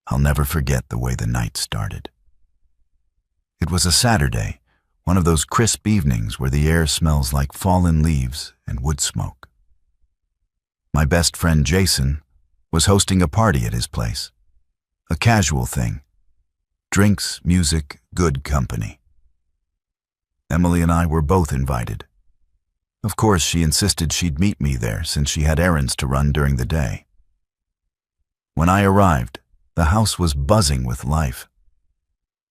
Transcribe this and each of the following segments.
I'll never forget the way the night started. It was a Saturday, one of those crisp evenings where the air smells like fallen leaves and wood smoke. My best friend Jason was hosting a party at his place. A casual thing. Drinks, music, good company. Emily and I were both invited. Of course, she insisted she'd meet me there since she had errands to run during the day. When I arrived, the house was buzzing with life.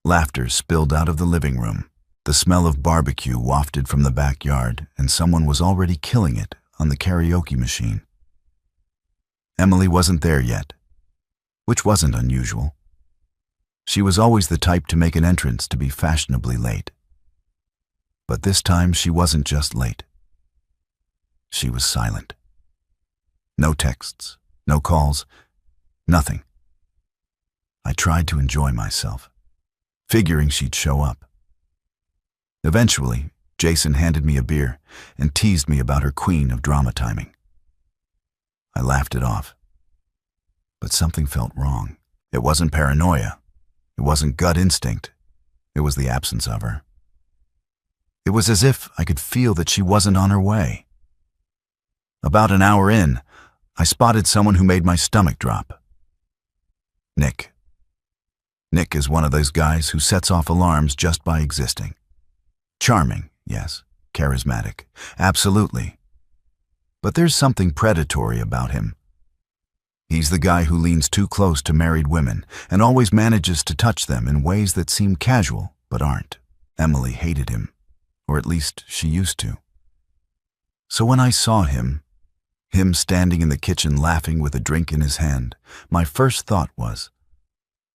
Laughter spilled out of the living room. The smell of barbecue wafted from the backyard, and someone was already killing it on the karaoke machine. Emily wasn't there yet, which wasn't unusual. She was always the type to make an entrance to be fashionably late. But this time she wasn't just late. She was silent. No texts, no calls, nothing. I tried to enjoy myself, figuring she'd show up. Eventually, Jason handed me a beer and teased me about her queen of drama timing. I laughed it off. But something felt wrong. It wasn't paranoia. It wasn't gut instinct. It was the absence of her. It was as if I could feel that she wasn't on her way. About an hour in, I spotted someone who made my stomach drop. Nick. Nick is one of those guys who sets off alarms just by existing. Charming, yes. Charismatic, absolutely. But there's something predatory about him. He's the guy who leans too close to married women and always manages to touch them in ways that seem casual but aren't. Emily hated him, or at least she used to. So when I saw him standing in the kitchen laughing with a drink in his hand, my first thought was,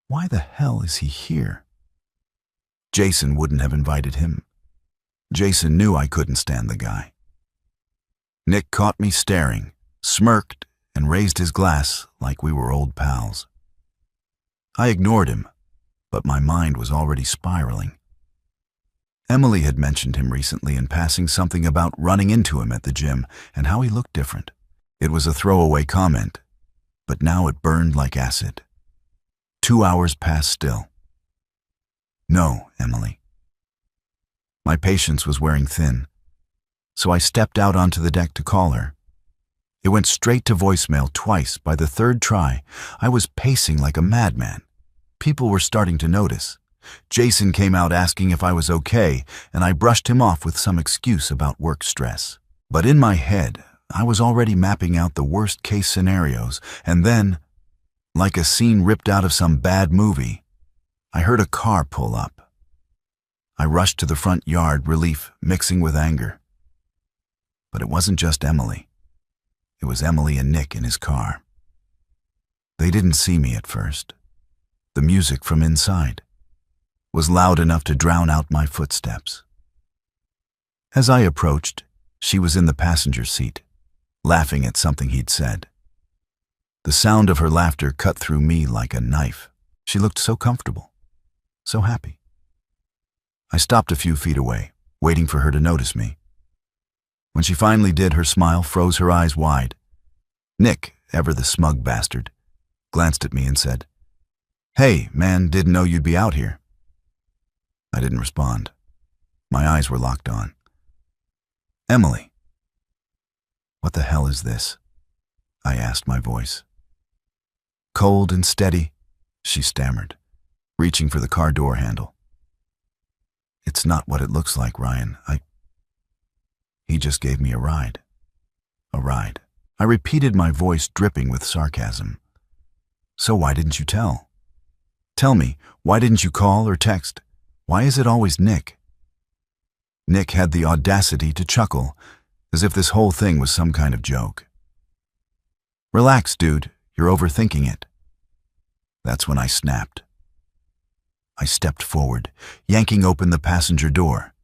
why the hell is he here? Jason wouldn't have invited him. Jason knew I couldn't stand the guy. Nick caught me staring, smirked, and raised his glass like we were old pals. I ignored him, but my mind was already spiraling. Emily had mentioned him recently in passing, something about running into him at the gym and how he looked different. It was a throwaway comment, but now it burned like acid. 2 hours passed still. No, Emily. My patience was wearing thin, so I stepped out onto the deck to call her. It went straight to voicemail twice. By the third try, I was pacing like a madman. People were starting to notice. Jason came out asking if I was okay, and I brushed him off with some excuse about work stress. But in my head, I was already mapping out the worst-case scenarios, and then, like a scene ripped out of some bad movie, I heard a car pull up. I rushed to the front yard, relief mixing with anger. But it wasn't just Emily. It was Emily and Nick in his car. They didn't see me at first. The music from inside was loud enough to drown out my footsteps. As I approached, she was in the passenger seat, laughing at something he'd said. The sound of her laughter cut through me like a knife. She looked so comfortable, so happy. I stopped a few feet away, waiting for her to notice me. When she finally did, her smile froze her eyes wide. Nick, ever the smug bastard, glanced at me and said, "Hey, man, didn't know you'd be out here." I didn't respond. My eyes were locked on. "Emily." "What the hell is this?" I asked, my voice cold and steady, she stammered, reaching for the car door handle. "It's not what it looks like, Ryan. He just gave me a ride." "A ride?" I repeated, my voice dripping with sarcasm. "So why didn't you tell? Tell me, why didn't you call or text? Why is it always Nick?" Nick had the audacity to chuckle, as if this whole thing was some kind of joke. "Relax, dude. You're overthinking it." That's when I snapped. I stepped forward, yanking open the passenger door.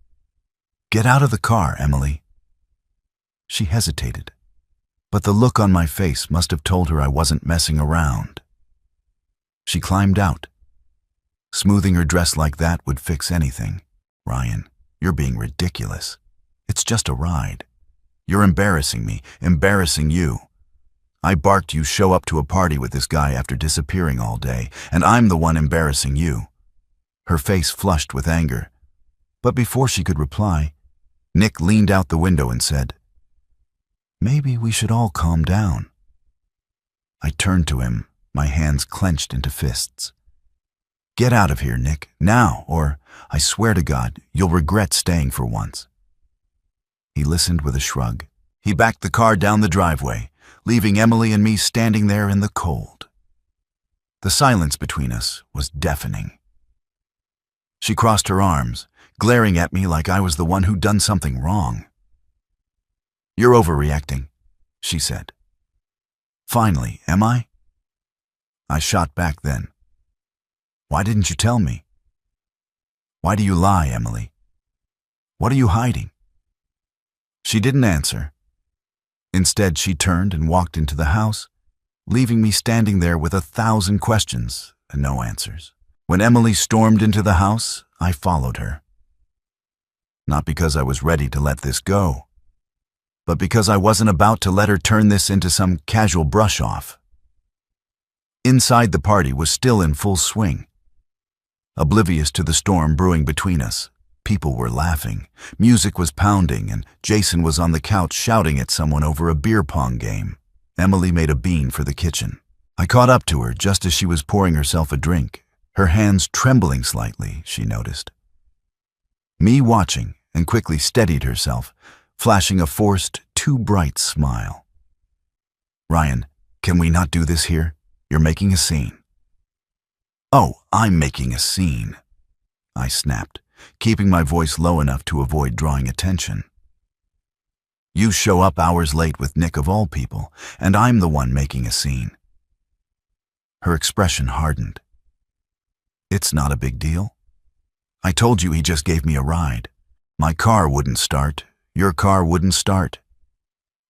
"Get out of the car, Emily." She hesitated, but the look on my face must have told her I wasn't messing around. She climbed out. Smoothing her dress like that would fix anything. "Ryan, you're being ridiculous. It's just a ride. You're embarrassing me, embarrassing you." I barked you show up to a party with this guy after disappearing all day, and I'm the one embarrassing you." Her face flushed with anger, but before she could reply, Nick leaned out the window and said, "Maybe we should all calm down." I turned to him, my hands clenched into fists. "Get out of here, Nick, now, or I swear to God, you'll regret staying for once." He listened with a shrug. He backed the car down the driveway, leaving Emily and me standing there in the cold. The silence between us was deafening. She crossed her arms, glaring at me like I was the one who'd done something wrong. "You're overreacting," she said. "Finally, am I?" I shot back then. "Why didn't you tell me? Why do you lie, Emily? What are you hiding?" She didn't answer. Instead, she turned and walked into the house, leaving me standing there with 1,000 questions and no answers. When Emily stormed into the house, I followed her. Not because I was ready to let this go, but because I wasn't about to let her turn this into some casual brush-off. Inside, the party was still in full swing. Oblivious to the storm brewing between us, people were laughing, music was pounding, and Jason was on the couch shouting at someone over a beer pong game. Emily made a bean for the kitchen. I caught up to her just as she was pouring herself a drink, her hands trembling slightly, she noticed. Me watching, and quickly steadied herself, flashing a forced, too bright smile. "Ryan, can we not do this here? You're making a scene." "Oh, I'm making a scene," I snapped, keeping my voice low enough to avoid drawing attention. "You show up hours late with Nick of all people, and I'm the one making a scene." Her expression hardened. "It's not a big deal. I told you he just gave me a ride. My car wouldn't start. Your car wouldn't start."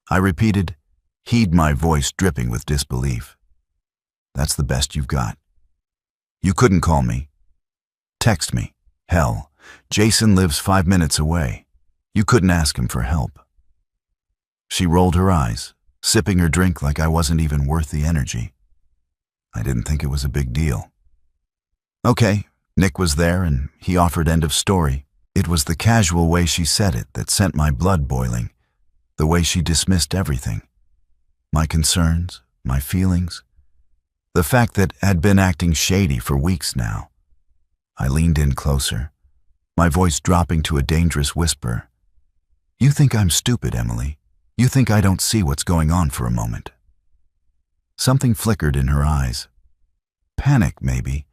I repeated, heed my voice dripping with disbelief. "That's the best you've got. You couldn't call me. Text me. Hell, Jason lives 5 minutes away. You couldn't ask him for help." She rolled her eyes, sipping her drink like I wasn't even worth the energy. I didn't think it was a big deal. Okay, Nick was there and he offered end of story. It was the casual way she said it that sent my blood boiling, the way she dismissed everything. My concerns, my feelings, the fact that I'd been acting shady for weeks now. I leaned in closer, my voice dropping to a dangerous whisper. "You think I'm stupid, Emily. You think I don't see what's going on for a moment." Something flickered in her eyes. Panic, maybe,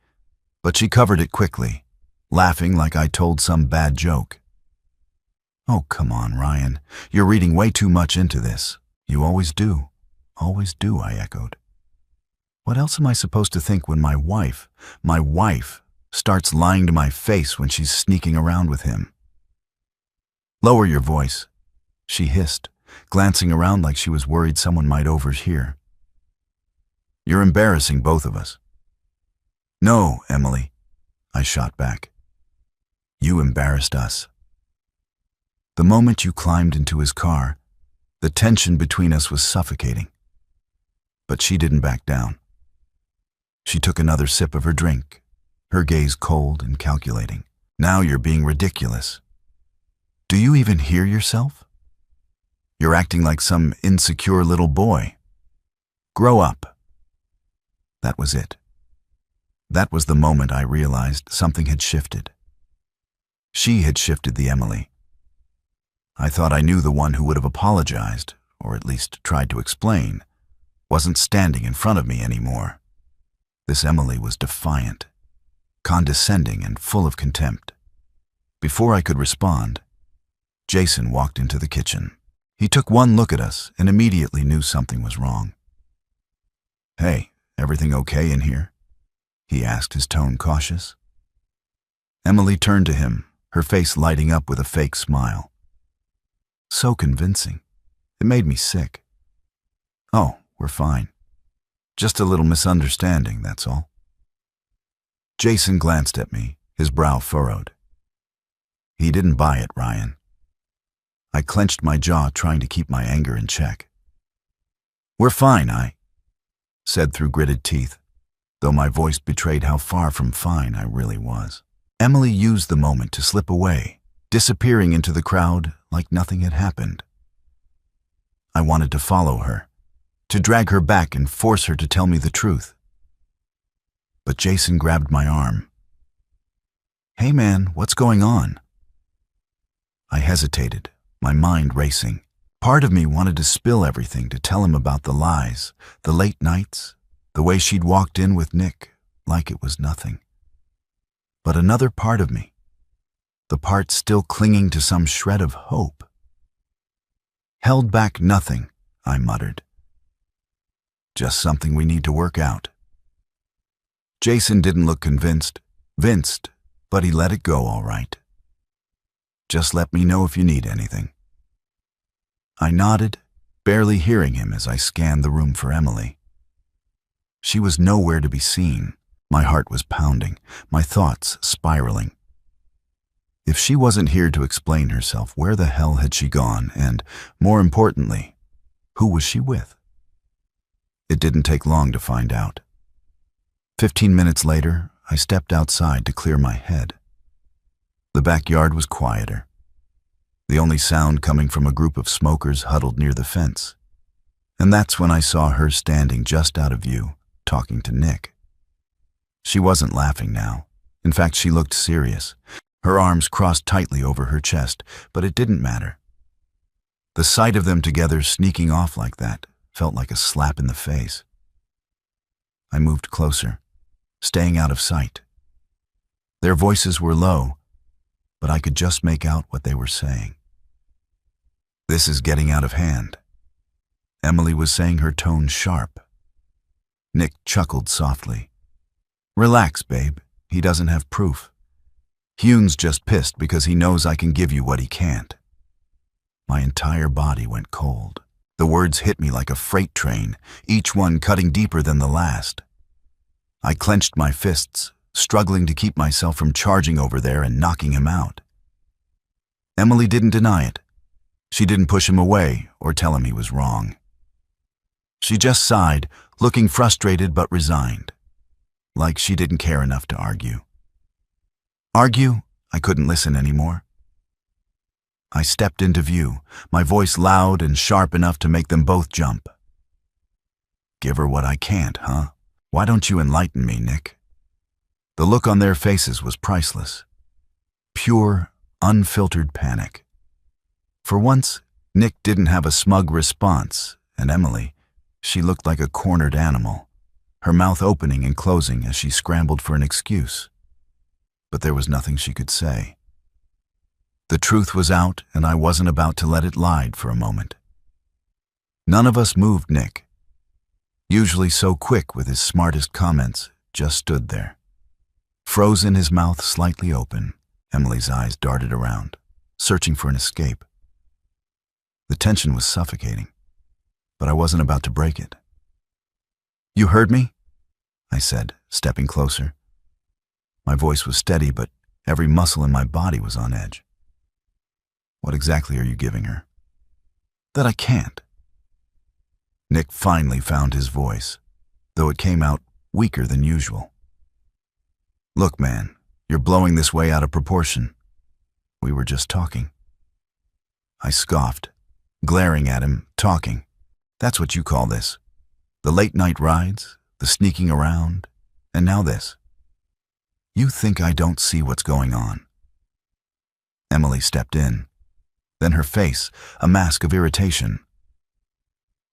but she covered it quickly, laughing like I told some bad joke. "Oh, come on, Ryan. You're reading way too much into this. You always do. Always do," I echoed. "What else am I supposed to think when my wife, starts lying to my face when she's sneaking around with him?" "Lower your voice," she hissed, glancing around like she was worried someone might overhear. "You're embarrassing both of us." "No, Emily," I shot back. "You embarrassed us." The moment you climbed into his car, the tension between us was suffocating. But she didn't back down. She took another sip of her drink, her gaze cold and calculating. "Now you're being ridiculous. Do you even hear yourself? You're acting like some insecure little boy. Grow up." That was it. That was the moment I realized something had shifted. She had shifted the Emily. I thought I knew the one who would have apologized, or at least tried to explain, wasn't standing in front of me anymore. This Emily was defiant, condescending, and full of contempt. Before I could respond, Jason walked into the kitchen. He took one look at us and immediately knew something was wrong. "Hey, everything okay in here?" he asked, his tone cautious. Emily turned to him, her face lighting up with a fake smile. So convincing. It made me sick. "Oh, we're fine. Just a little misunderstanding, that's all." Jason glanced at me, his brow furrowed. He didn't buy it, Ryan. I clenched my jaw, trying to keep my anger in check. "We're fine," I said through gritted teeth, though my voice betrayed how far from fine I really was. Emily used the moment to slip away, disappearing into the crowd like nothing had happened. I wanted to follow her, to drag her back and force her to tell me the truth. But Jason grabbed my arm. "Hey man, what's going on?" I hesitated, my mind racing. Part of me wanted to spill everything, to tell him about the lies, the late nights, the way she'd walked in with Nick like it was nothing. But another part of me, the part still clinging to some shred of hope, held back nothing, I muttered. "Just something we need to work out." Jason didn't look convinced, but he let it go all right. "Just let me know if you need anything." I nodded, barely hearing him as I scanned the room for Emily. She was nowhere to be seen. My heart was pounding, my thoughts spiraling. If she wasn't here to explain herself, where the hell had she gone? And, more importantly, who was she with? It didn't take long to find out. 15 minutes later, I stepped outside to clear my head. The backyard was quieter, the only sound coming from a group of smokers huddled near the fence. And that's when I saw her standing just out of view, talking to Nick. She wasn't laughing now. In fact, she looked serious, her arms crossed tightly over her chest, but it didn't matter. The sight of them together sneaking off like that felt like a slap in the face. I moved closer, staying out of sight. Their voices were low, but I could just make out what they were saying. "This is getting out of hand," Emily was saying, her tone sharp. Nick chuckled softly. "Relax, babe. He doesn't have proof. Hune's just pissed because he knows I can give you what he can't." My entire body went cold. The words hit me like a freight train, each one cutting deeper than the last. I clenched my fists, struggling to keep myself from charging over there and knocking him out. Emily didn't deny it. She didn't push him away or tell him he was wrong. She just sighed, looking frustrated but resigned, like she didn't care enough to argue. Argue? I couldn't listen anymore. I stepped into view, my voice loud and sharp enough to make them both jump. "Give her what I can't, huh? Why don't you enlighten me, Nick?" The look on their faces was priceless. Pure, unfiltered panic. For once, Nick didn't have a smug response, and Emily, she looked like a cornered animal, her mouth opening and closing as she scrambled for an excuse. But there was nothing she could say. The truth was out, and I wasn't about to let it lie for a moment. None of us moved. Nick, usually so quick with his smartest comments, just stood there. Frozen, his mouth slightly open, Emily's eyes darted around, searching for an escape. The tension was suffocating, but I wasn't about to break it. "You heard me?" I said, stepping closer. My voice was steady, but every muscle in my body was on edge. "What exactly are you giving her?" "That I can't." Nick finally found his voice, though it came out weaker than usual. "Look, man, you're blowing this way out of proportion. We were just talking." I scoffed, glaring at him. "Talking? That's what you call this? The late night rides, the sneaking around, and now this. You think I don't see what's going on?" Emily stepped in, then her face, a mask of irritation.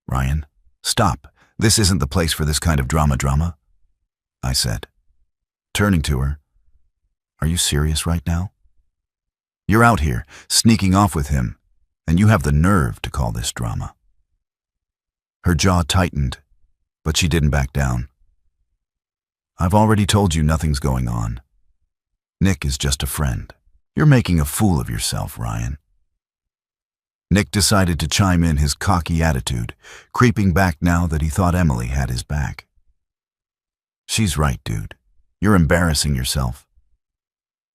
"Ryan, stop. This isn't the place for this kind of drama," I said, turning to her. "Are you serious right now? You're out here, sneaking off with him, and you have the nerve to call this drama." Her jaw tightened, but she didn't back down. "I've already told you nothing's going on. Nick is just a friend. You're making a fool of yourself, Ryan." Nick decided to chime in, his cocky attitude creeping back now that he thought Emily had his back. "She's right, dude. You're embarrassing yourself.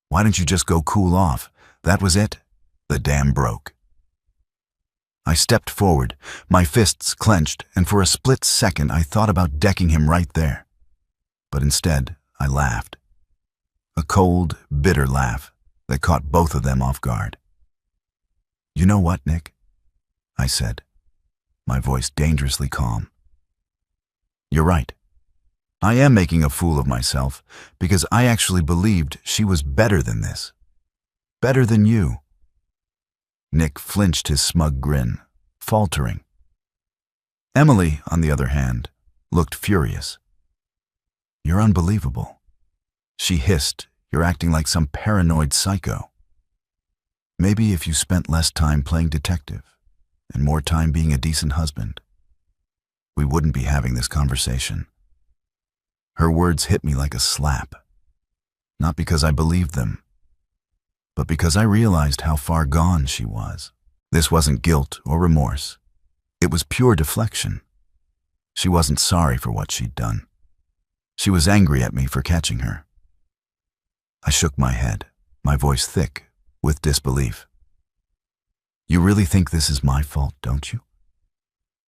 Why don't you just go cool off? That was it? The dam broke." I stepped forward, my fists clenched, and for a split second I thought about decking him right there. But instead, I laughed. A cold, bitter laugh that caught both of them off guard. "You know what, Nick?" I said, my voice dangerously calm. "You're right. I am making a fool of myself because I actually believed she was better than this. Better than you." Nick flinched his smug grin, faltering. Emily, on the other hand, looked furious. "You're unbelievable." She hissed, "You're acting like some paranoid psycho. Maybe if you spent less time playing detective and more time being a decent husband, we wouldn't be having this conversation." Her words hit me like a slap, not because I believed them, but because I realized how far gone she was. This wasn't guilt or remorse. It was pure deflection. She wasn't sorry for what she'd done. She was angry at me for catching her. I shook my head, my voice thick with disbelief. "You really think this is my fault, don't you?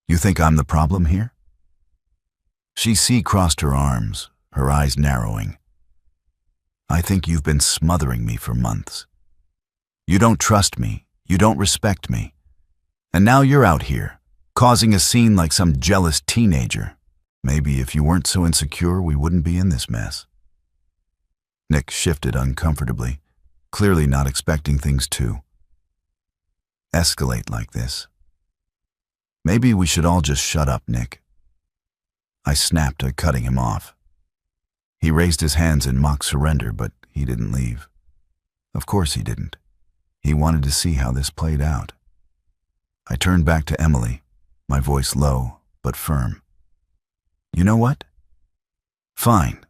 You think I'm the problem here?" She crossed her arms, her eyes narrowing. "I think you've been smothering me for months. You don't trust me, you don't respect me, and now you're out here, causing a scene like some jealous teenager. Maybe if you weren't so insecure, we wouldn't be in this mess." Nick shifted uncomfortably, clearly not expecting things to escalate like this. "Maybe we should all just shut up, Nick." I snapped at cutting him off. He raised his hands in mock surrender, but he didn't leave. Of course he didn't. He wanted to see how this played out. I turned back to Emily, my voice low but firm. "You know what? Fine.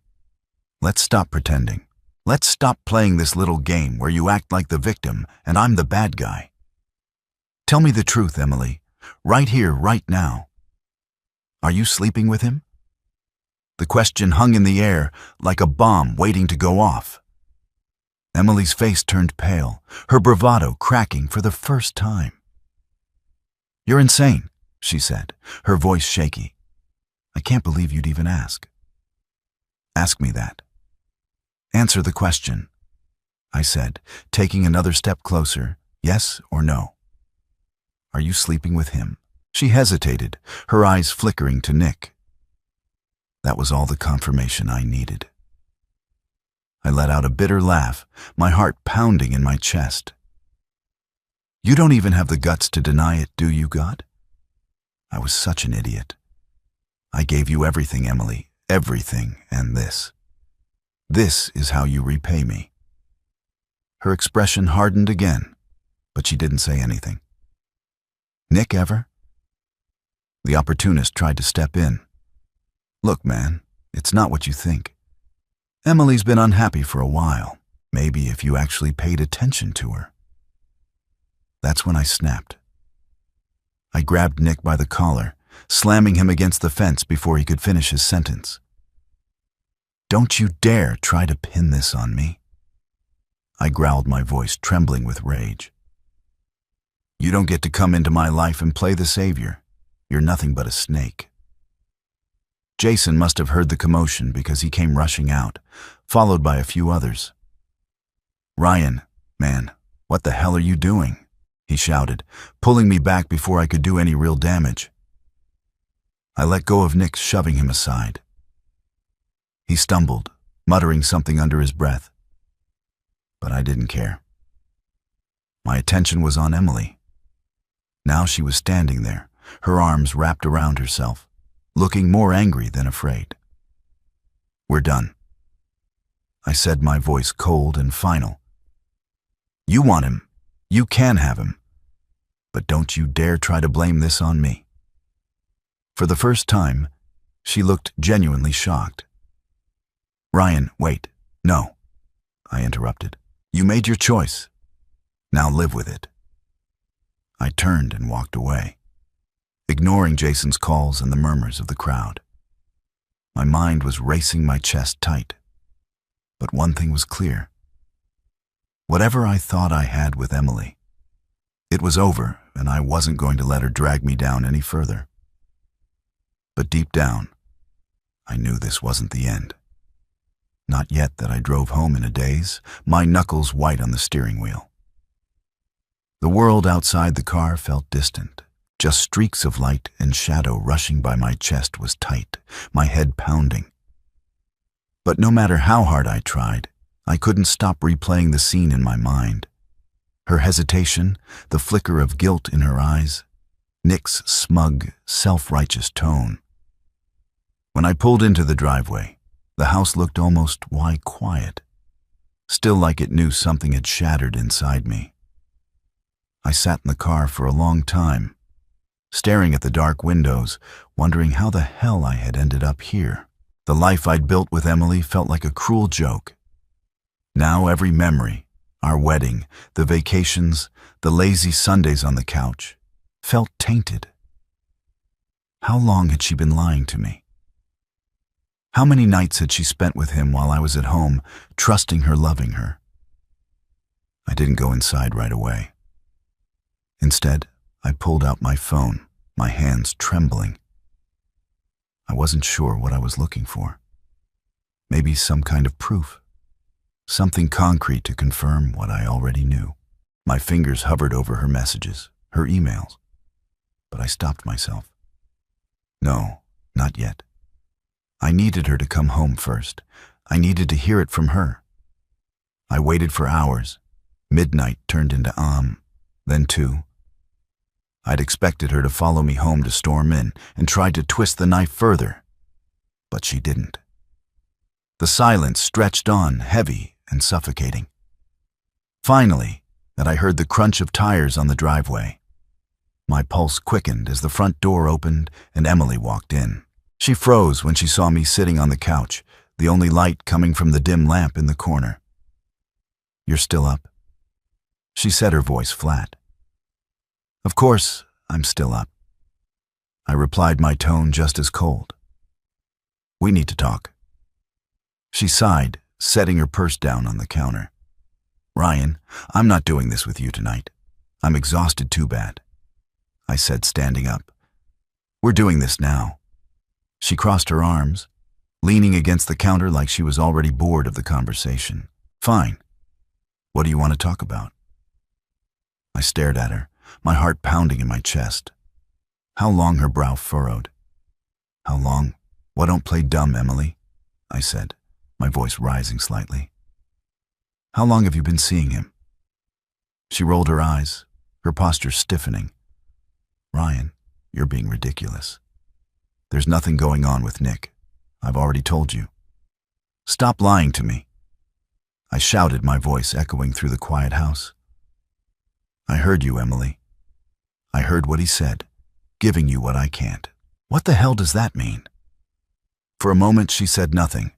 Let's stop pretending. Let's stop playing this little game where you act like the victim and I'm the bad guy. Tell me the truth, Emily, right here, right now. Are you sleeping with him?" The question hung in the air like a bomb waiting to go off. Emily's face turned pale, her bravado cracking for the first time. "You're insane," she said, her voice shaky. "I can't believe you'd even ask." "Ask me that. Answer the question," I said, taking another step closer. "Yes or no? Are you sleeping with him?" She hesitated, her eyes flickering to Nick. That was all the confirmation I needed. I let out a bitter laugh, my heart pounding in my chest. "You don't even have the guts to deny it, do you, God?" I was such an idiot. "I gave you everything, Emily, everything, and this. This is how you repay me." Her expression hardened again, but she didn't say anything. "Nick ever?" The opportunist tried to step in. "Look, man, it's not what you think. Emily's been unhappy for a while. Maybe if you actually paid attention to her." That's when I snapped. I grabbed Nick by the collar, slamming him against the fence before he could finish his sentence. "Don't you dare try to pin this on me." I growled, my voice trembling with rage. "You don't get to come into my life and play the savior. You're nothing but a snake." Jason must have heard the commotion because he came rushing out, followed by a few others. "Ryan, man, what the hell are you doing?" he shouted, pulling me back before I could do any real damage. I let go of Nick, shoving him aside. He stumbled, muttering something under his breath. But I didn't care. My attention was on Emily. Now she was standing there, her arms wrapped around herself, looking more angry than afraid. "We're done," I said, my voice cold and final. "You want him. You can have him. But don't you dare try to blame this on me." For the first time, she looked genuinely shocked. "Ryan, wait. No," I interrupted. "You made your choice. Now live with it." I turned and walked away, ignoring Jason's calls and the murmurs of the crowd. My mind was racing, my chest tight. But one thing was clear. Whatever I thought I had with Emily, it was over and I wasn't going to let her drag me down any further. But deep down, I knew this wasn't the end. Not yet that I drove home in a daze, my knuckles white on the steering wheel. The world outside the car felt distant. Just streaks of light and shadow rushing by my chest was tight, my head pounding. But no matter how hard I tried, I couldn't stop replaying the scene in my mind. Her hesitation, the flicker of guilt in her eyes, Nick's smug, self-righteous tone. When I pulled into the driveway, the house looked almost quiet, still like it knew something had shattered inside me. I sat in the car for a long time, staring at the dark windows, wondering how the hell I had ended up here. The life I'd built with Emily felt like a cruel joke. Now every memory, our wedding, the vacations, the lazy Sundays on the couch, felt tainted. How long had she been lying to me? How many nights had she spent with him while I was at home, trusting her, loving her? I didn't go inside right away. Instead, I pulled out my phone, my hands trembling. I wasn't sure what I was looking for. Maybe some kind of proof. Something concrete to confirm what I already knew. My fingers hovered over her messages, her emails. But I stopped myself. No, not yet. I needed her to come home first. I needed to hear it from her. I waited for hours. Midnight turned into then 2. I'd expected her to follow me home to storm in and tried to twist the knife further. But she didn't. The silence stretched on, heavy and suffocating. Finally, I heard the crunch of tires on the driveway. My pulse quickened as the front door opened and Emily walked in. She froze when she saw me sitting on the couch, the only light coming from the dim lamp in the corner. "You're still up?" She said, her voice flat. "Of course, I'm still up." I replied, my tone just as cold. "We need to talk." She sighed, setting her purse down on the counter. "Ryan, I'm not doing this with you tonight. I'm exhausted too bad," I said, standing up. "We're doing this now." She crossed her arms, leaning against the counter like she was already bored of the conversation. "Fine. What do you want to talk about?" I stared at her, my heart pounding in my chest. How long her brow furrowed. "How long? Well, don't play dumb, Emily," I said, my voice rising slightly. "How long have you been seeing him?" She rolled her eyes, her posture stiffening. "Ryan, you're being ridiculous. There's nothing going on with Nick. I've already told you." "Stop lying to me," I shouted, my voice echoing through the quiet house. "I heard you, Emily. I heard what he said, giving you what I can't." "What the hell does that mean?" For a moment she said nothing,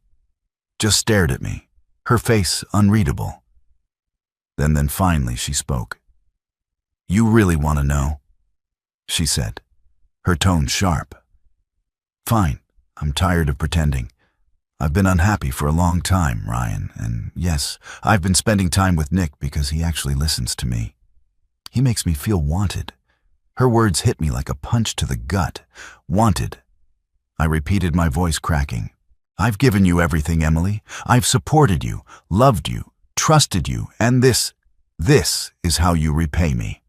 just stared at me, her face unreadable. Then finally she spoke. "You really want to know?" she said, her tone sharp. "Fine, I'm tired of pretending. I've been unhappy for a long time, Ryan, and yes, I've been spending time with Nick because he actually listens to me. He makes me feel wanted." Her words hit me like a punch to the gut. "Wanted." I repeated, my voice cracking. "I've given you everything, Emily. I've supported you, loved you, trusted you, and this is how you repay me."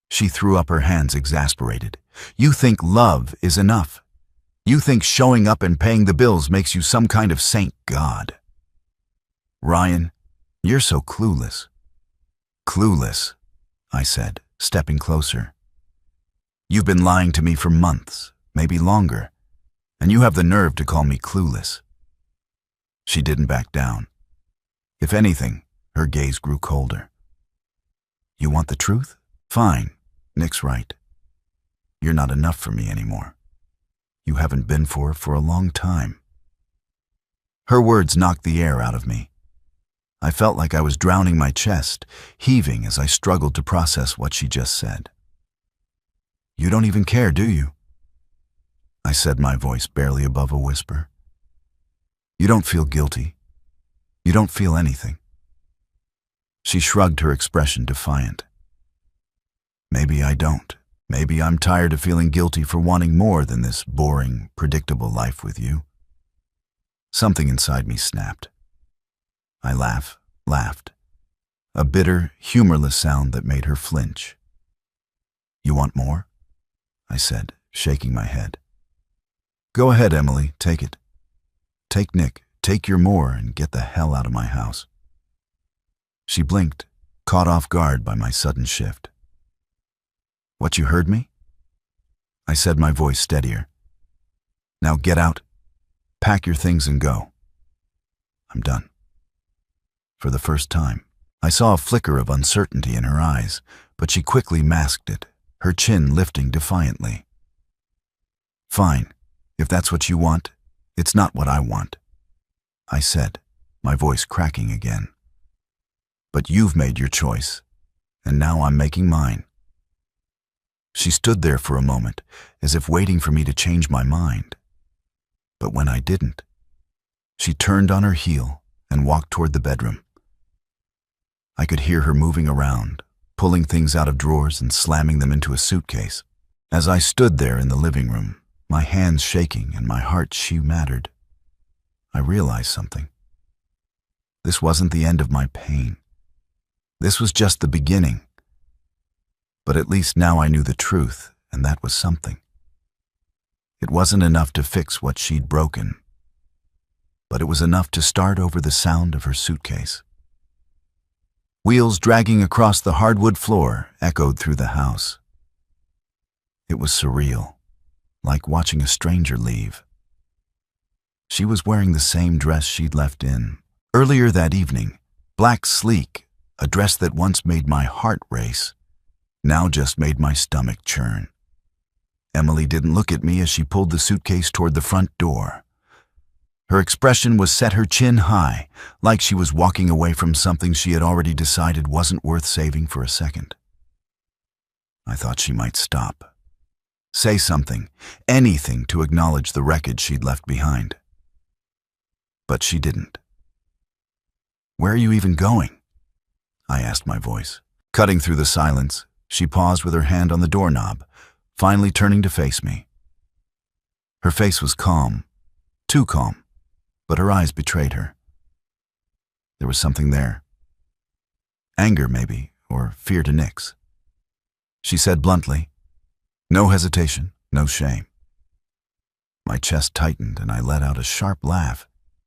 She threw up her hands, exasperated. "You think love is enough. You think showing up and paying the bills makes you some kind of saint god. Ryan, you're so clueless." "Clueless," I said, stepping closer. "You've been lying to me for months, maybe longer, and you have the nerve to call me clueless." She didn't back down. If anything, her gaze grew colder. "You want the truth? Fine, Nick's right. You're not enough for me anymore. You haven't been for a long time." Her words knocked the air out of me. I felt like I was drowning, my chest heaving as I struggled to process what she just said. "You don't even care, do you?" I said, my voice barely above a whisper. "You don't feel guilty. You don't feel anything." She shrugged, her expression defiant. Maybe I don't. Maybe I'm tired of feeling guilty for wanting more than this boring, predictable life with you. Something inside me snapped. I laughed. A bitter, humorless sound that made her flinch. You want more? I said, shaking my head. Go ahead, Emily, take it. Take Nick, take your more, and get the hell out of my house. She blinked, caught off guard by my sudden shift. What, you heard me? I said, my voice steadier. Now get out, pack your things and go. I'm done. For the first time, I saw a flicker of uncertainty in her eyes, but she quickly masked it, her chin lifting defiantly. Fine, if that's what you want, it's not what I want, I said, my voice cracking again. But you've made your choice, and now I'm making mine. She stood there for a moment, as if waiting for me to change my mind. But when I didn't, she turned on her heel and walked toward the bedroom. I could hear her moving around, pulling things out of drawers and slamming them into a suitcase. As I stood there in the living room, my hands shaking and my heart mattered, I realized something. This wasn't the end of my pain. This was just the beginning. But at least now I knew the truth, and that was something. It wasn't enough to fix what she'd broken, but it was enough to start over the sound of her suitcase. Wheels dragging across the hardwood floor echoed through the house. It was surreal, like watching a stranger leave. She was wearing the same dress she'd left in earlier that evening, black sleek, a dress that once made my heart race, now just made my stomach churn. Emily didn't look at me as she pulled the suitcase toward the front door. Her expression was set her chin high, like she was walking away from something she had already decided wasn't worth saving for a second. I thought she might stop. Say something, anything to acknowledge the wreckage she'd left behind. But she didn't. Where are you even going? I asked, my voice. Cutting through the silence, she paused with her hand on the doorknob, finally turning to face me. Her face was calm, too calm, but her eyes betrayed her. There was something there. Anger, maybe, or fear to nix. She said bluntly, no hesitation, no shame. My chest tightened and I let out a sharp laugh,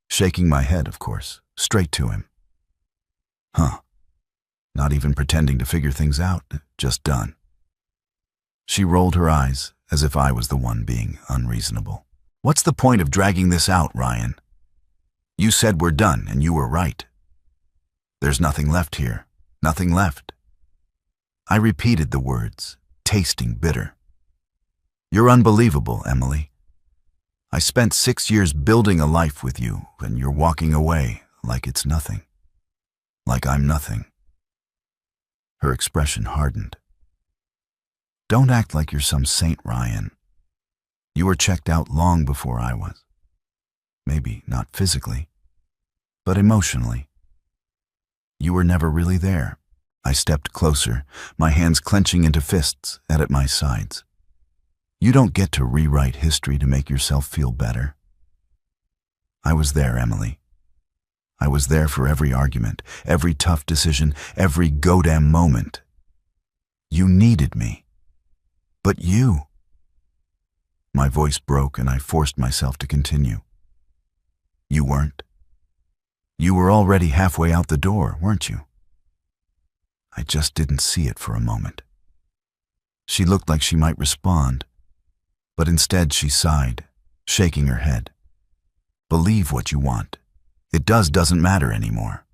shaking my head, of course, straight to him. Huh. Not even pretending to figure things out, just done. She rolled her eyes as if I was the one being unreasonable. What's the point of dragging this out, Ryan? You said we're done, and you were right. There's nothing left here, nothing left. I repeated the words, tasting bitter. You're unbelievable, Emily. I spent 6 years building a life with you, and you're walking away like it's nothing. Like I'm nothing. Her expression hardened. Don't act like you're some saint, Ryan. You were checked out long before I was. Maybe not physically, but emotionally. You were never really there. I stepped closer, my hands clenching into fists at my sides. You don't get to rewrite history to make yourself feel better. I was there, Emily. I was there for every argument, every tough decision, every goddamn moment. You needed me. But you... My voice broke and I forced myself to continue. You weren't. You were already halfway out the door, weren't you? I just didn't see it for a moment. She looked like she might respond, but instead she sighed, shaking her head. Believe what you want. It doesn't matter anymore.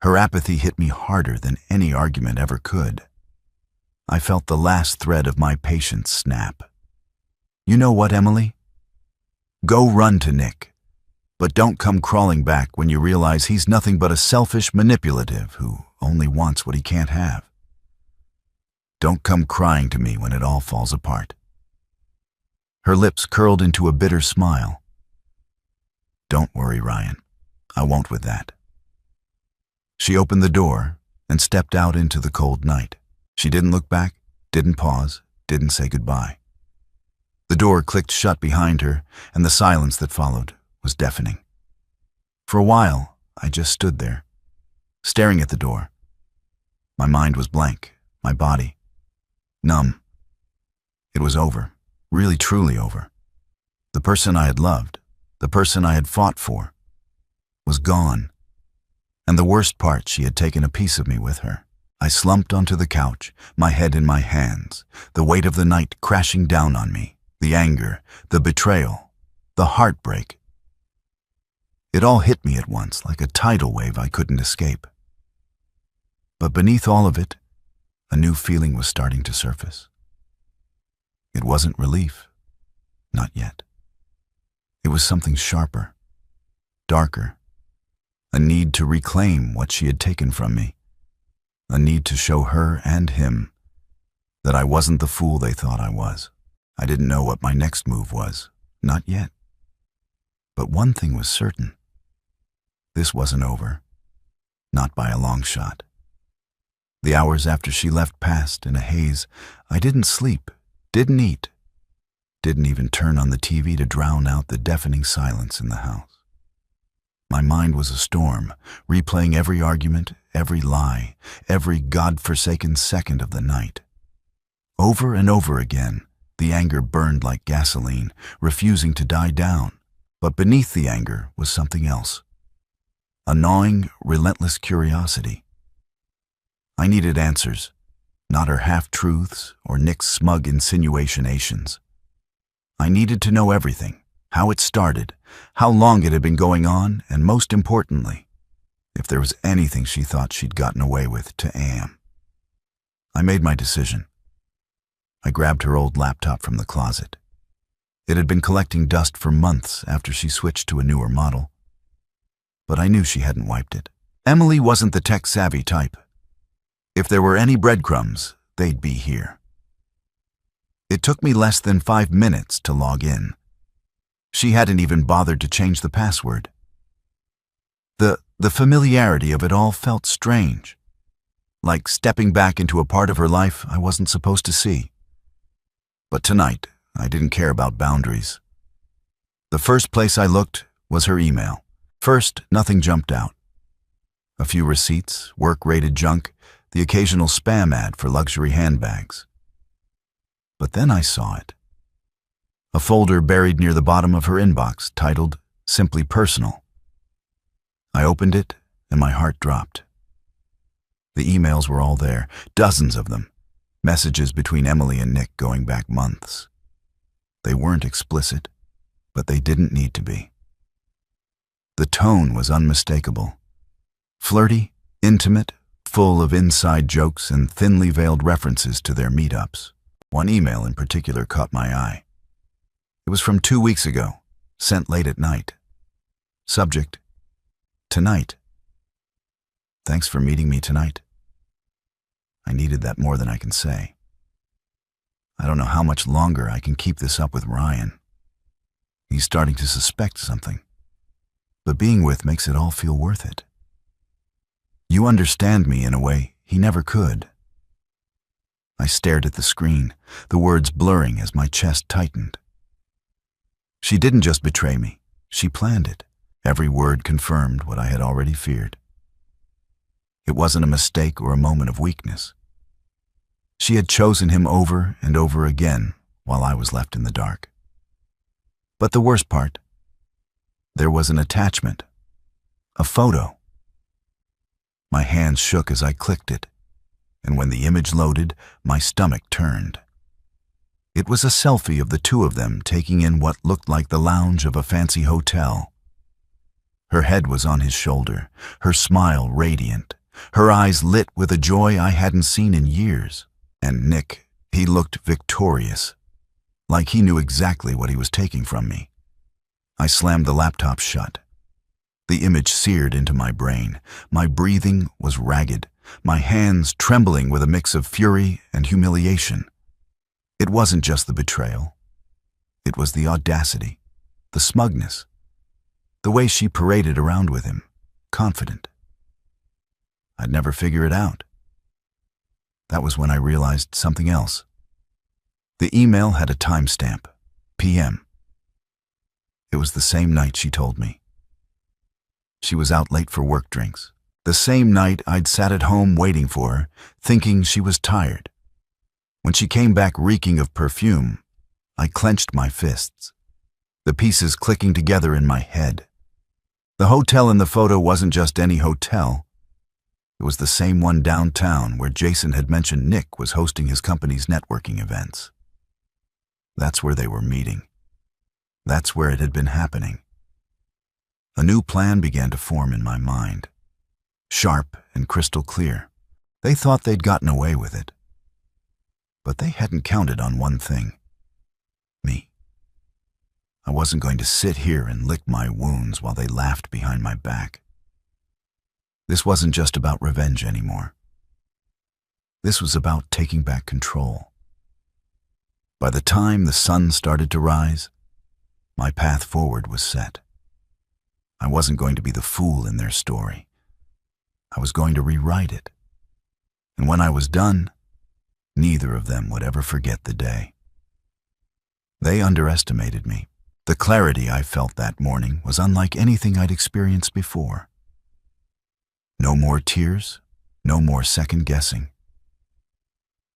Her apathy hit me harder than any argument ever could. I felt the last thread of my patience snap. You know what, Emily? Go run to Nick, but don't come crawling back when you realize he's nothing but a selfish manipulative who only wants what he can't have. Don't come crying to me when it all falls apart. Her lips curled into a bitter smile. Don't worry, Ryan. I won't with that. She opened the door and stepped out into the cold night. She didn't look back, didn't pause, didn't say goodbye. The door clicked shut behind her, and the silence that followed was deafening. For a while, I just stood there, staring at the door. My mind was blank, my body numb. It was over, really truly over. The person I had loved, the person I had fought for, was gone. And the worst part, she had taken a piece of me with her. I slumped onto the couch, my head in my hands, the weight of the night crashing down on me, the anger, the betrayal, the heartbreak. It all hit me at once like a tidal wave I couldn't escape. But beneath all of it, a new feeling was starting to surface. It wasn't relief, not yet. It was something sharper, darker, a need to reclaim what she had taken from me, a need to show her and him that I wasn't the fool they thought I was. I didn't know what my next move was, not yet. But one thing was certain. This wasn't over, not by a long shot. The hours after she left passed in a haze. I didn't sleep, didn't eat, didn't even turn on the TV to drown out the deafening silence in the house. My mind was a storm, replaying every argument, every lie, every God-forsaken second of the night. Over and over again, the anger burned like gasoline, refusing to die down. But beneath the anger was something else. A gnawing, relentless curiosity. I needed answers, not her half-truths or Nick's smug insinuations. I needed to know everything, how it started, how long it had been going on, and most importantly, if there was anything she thought she'd gotten away with to Am. I made my decision. I grabbed her old laptop from the closet. It had been collecting dust for months after she switched to a newer model. But I knew she hadn't wiped it. Emily wasn't the tech-savvy type. If there were any breadcrumbs, they'd be here. It took me less than 5 minutes to log in. She hadn't even bothered to change the password. The familiarity of it all felt strange, like stepping back into a part of her life I wasn't supposed to see. But tonight, I didn't care about boundaries. The first place I looked was her email. First, nothing jumped out. A few receipts, work-rated junk, the occasional spam ad for luxury handbags. But then I saw it. A folder buried near the bottom of her inbox titled Simply Personal. I opened it and my heart dropped. The emails were all there, dozens of them, messages between Emily and Nick going back months. They weren't explicit, but they didn't need to be. The tone was unmistakable. Flirty, intimate, full of inside jokes and thinly veiled references to their meetups. One email in particular caught my eye. It was from 2 weeks ago, sent late at night. Subject: tonight. Thanks for meeting me tonight. I needed that more than I can say. I don't know how much longer I can keep this up with Ryan. He's starting to suspect something, but being with makes it all feel worth it. You understand me in a way he never could. I stared at the screen, the words blurring as my chest tightened. She didn't just betray me, she planned it. Every word confirmed what I had already feared. It wasn't a mistake or a moment of weakness. She had chosen him over and over again while I was left in the dark. But the worst part, there was an attachment, a photo. My hands shook as I clicked it, and when the image loaded, my stomach turned. It was a selfie of the two of them taking in what looked like the lounge of a fancy hotel. Her head was on his shoulder, her smile radiant, her eyes lit with a joy I hadn't seen in years. And Nick, he looked victorious, like he knew exactly what he was taking from me. I slammed the laptop shut. The image seared into my brain. My breathing was ragged, my hands trembling with a mix of fury and humiliation. It wasn't just the betrayal. It was the audacity, the smugness, the way she paraded around with him, confident. I'd never figure it out. That was when I realized something else. The email had a timestamp, PM. It was the same night she told me. She was out late for work drinks. The same night I'd sat at home waiting for her, thinking she was tired. When she came back reeking of perfume, I clenched my fists, the pieces clicking together in my head. The hotel in the photo wasn't just any hotel. It was the same one downtown where Jason had mentioned Nick was hosting his company's networking events. That's where they were meeting. That's where it had been happening. A new plan began to form in my mind. Sharp and crystal clear. They thought they'd gotten away with it. But they hadn't counted on one thing. Me. I wasn't going to sit here and lick my wounds while they laughed behind my back. This wasn't just about revenge anymore. This was about taking back control. By the time the sun started to rise, my path forward was set. I wasn't going to be the fool in their story. I was going to rewrite it. And when I was done, neither of them would ever forget the day. They underestimated me. The clarity I felt that morning was unlike anything I'd experienced before. No more tears, no more second-guessing.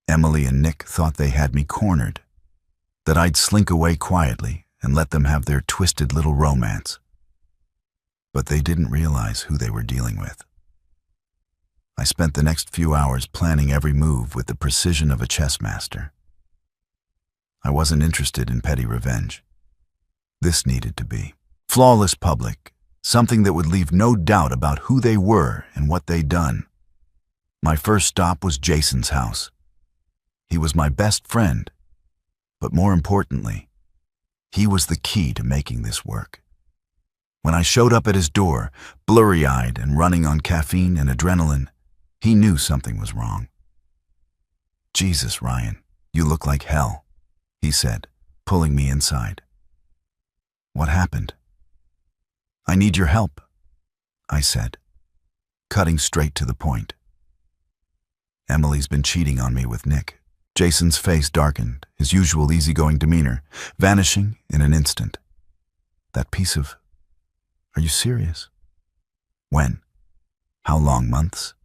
Emily and Nick thought they had me cornered, that I'd slink away quietly and let them have their twisted little romance. But they didn't realize who they were dealing with. I spent the next few hours planning every move with the precision of a chess master. I wasn't interested in petty revenge. This needed to be. Flawless public, something that would leave no doubt about who they were and what they'd done. My first stop was Jason's house. He was my best friend, but more importantly, he was the key to making this work. When I showed up at his door, blurry-eyed and running on caffeine and adrenaline, he knew something was wrong. "Jesus, Ryan, you look like hell," he said, pulling me inside. "What happened?" "I need your help," I said, cutting straight to the point. "Emily's been cheating on me with Nick." Jason's face darkened, his usual easygoing demeanor vanishing in an instant. "That piece of... Are you serious? When? How long, months?"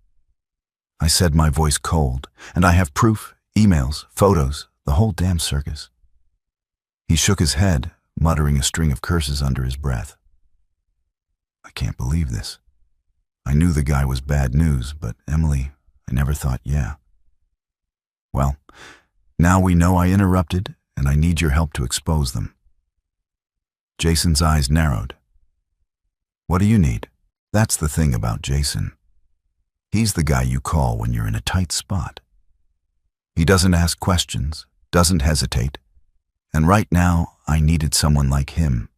I said, my voice cold, and I have proof, emails, photos, the whole damn circus. He shook his head, muttering a string of curses under his breath. "I can't believe this. I knew the guy was bad news, but Emily, I never thought, yeah. Well, now we know I interrupted, and I need your help to expose them." Jason's eyes narrowed. "What do you need?" That's the thing about Jason. He's the guy you call when you're in a tight spot. He doesn't ask questions, doesn't hesitate, and right now I needed someone like him.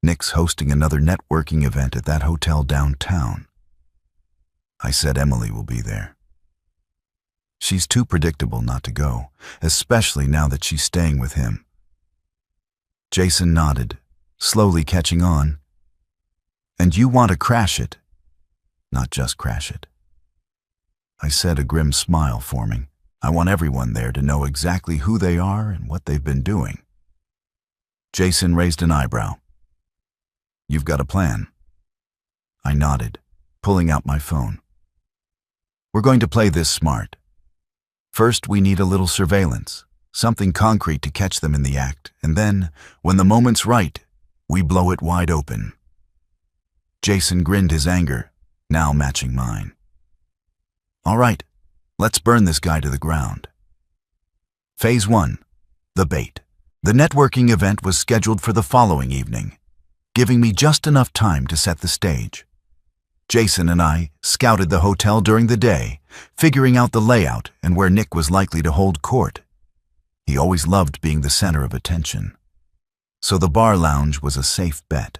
Nick's hosting another networking event at that hotel downtown. I said Emily will be there. She's too predictable not to go, especially now that she's staying with him. Jason nodded, slowly catching on. "And you want to crash it, not just crash it." I said, a grim smile forming. "I want everyone there to know exactly who they are and what they've been doing." Jason raised an eyebrow. "You've got a plan?" I nodded, pulling out my phone. "We're going to play this smart. First, we need a little surveillance, something concrete to catch them in the act, and then, when the moment's right, we blow it wide open." Jason grinned his anger, now matching mine. "All right, let's burn this guy to the ground." Phase 1, the bait. The networking event was scheduled for the following evening, giving me just enough time to set the stage. Jason and I scouted the hotel during the day, figuring out the layout and where Nick was likely to hold court. He always loved being the center of attention, so the bar lounge was a safe bet.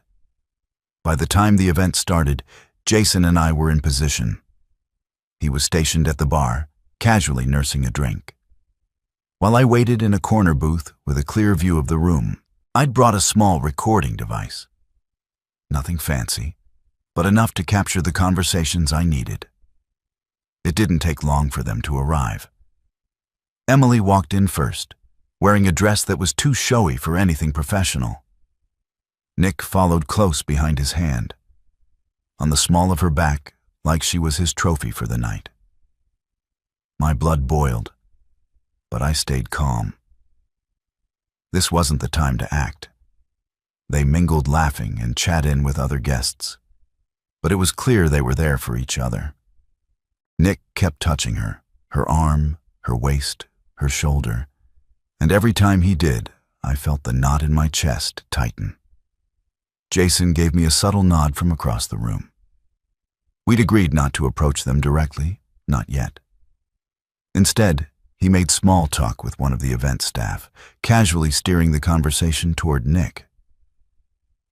By the time the event started, Jason and I were in position. He was stationed at the bar, casually nursing a drink. While I waited in a corner booth with a clear view of the room, I'd brought a small recording device. Nothing fancy, but enough to capture the conversations I needed. It didn't take long for them to arrive, Emily walked in first, wearing a dress that was too showy for anything professional. Nick followed close behind his hand, on the small of her back, like she was his trophy for the night. My blood boiled, but I stayed calm. This wasn't the time to act. They mingled laughing and chat in with other guests, but it was clear they were there for each other. Nick kept touching her, her arm, her waist, her shoulder, and every time he did, I felt the knot in my chest tighten. Jason gave me a subtle nod from across the room. We'd agreed not to approach them directly, not yet. Instead, he made small talk with one of the event staff, casually steering the conversation toward Nick.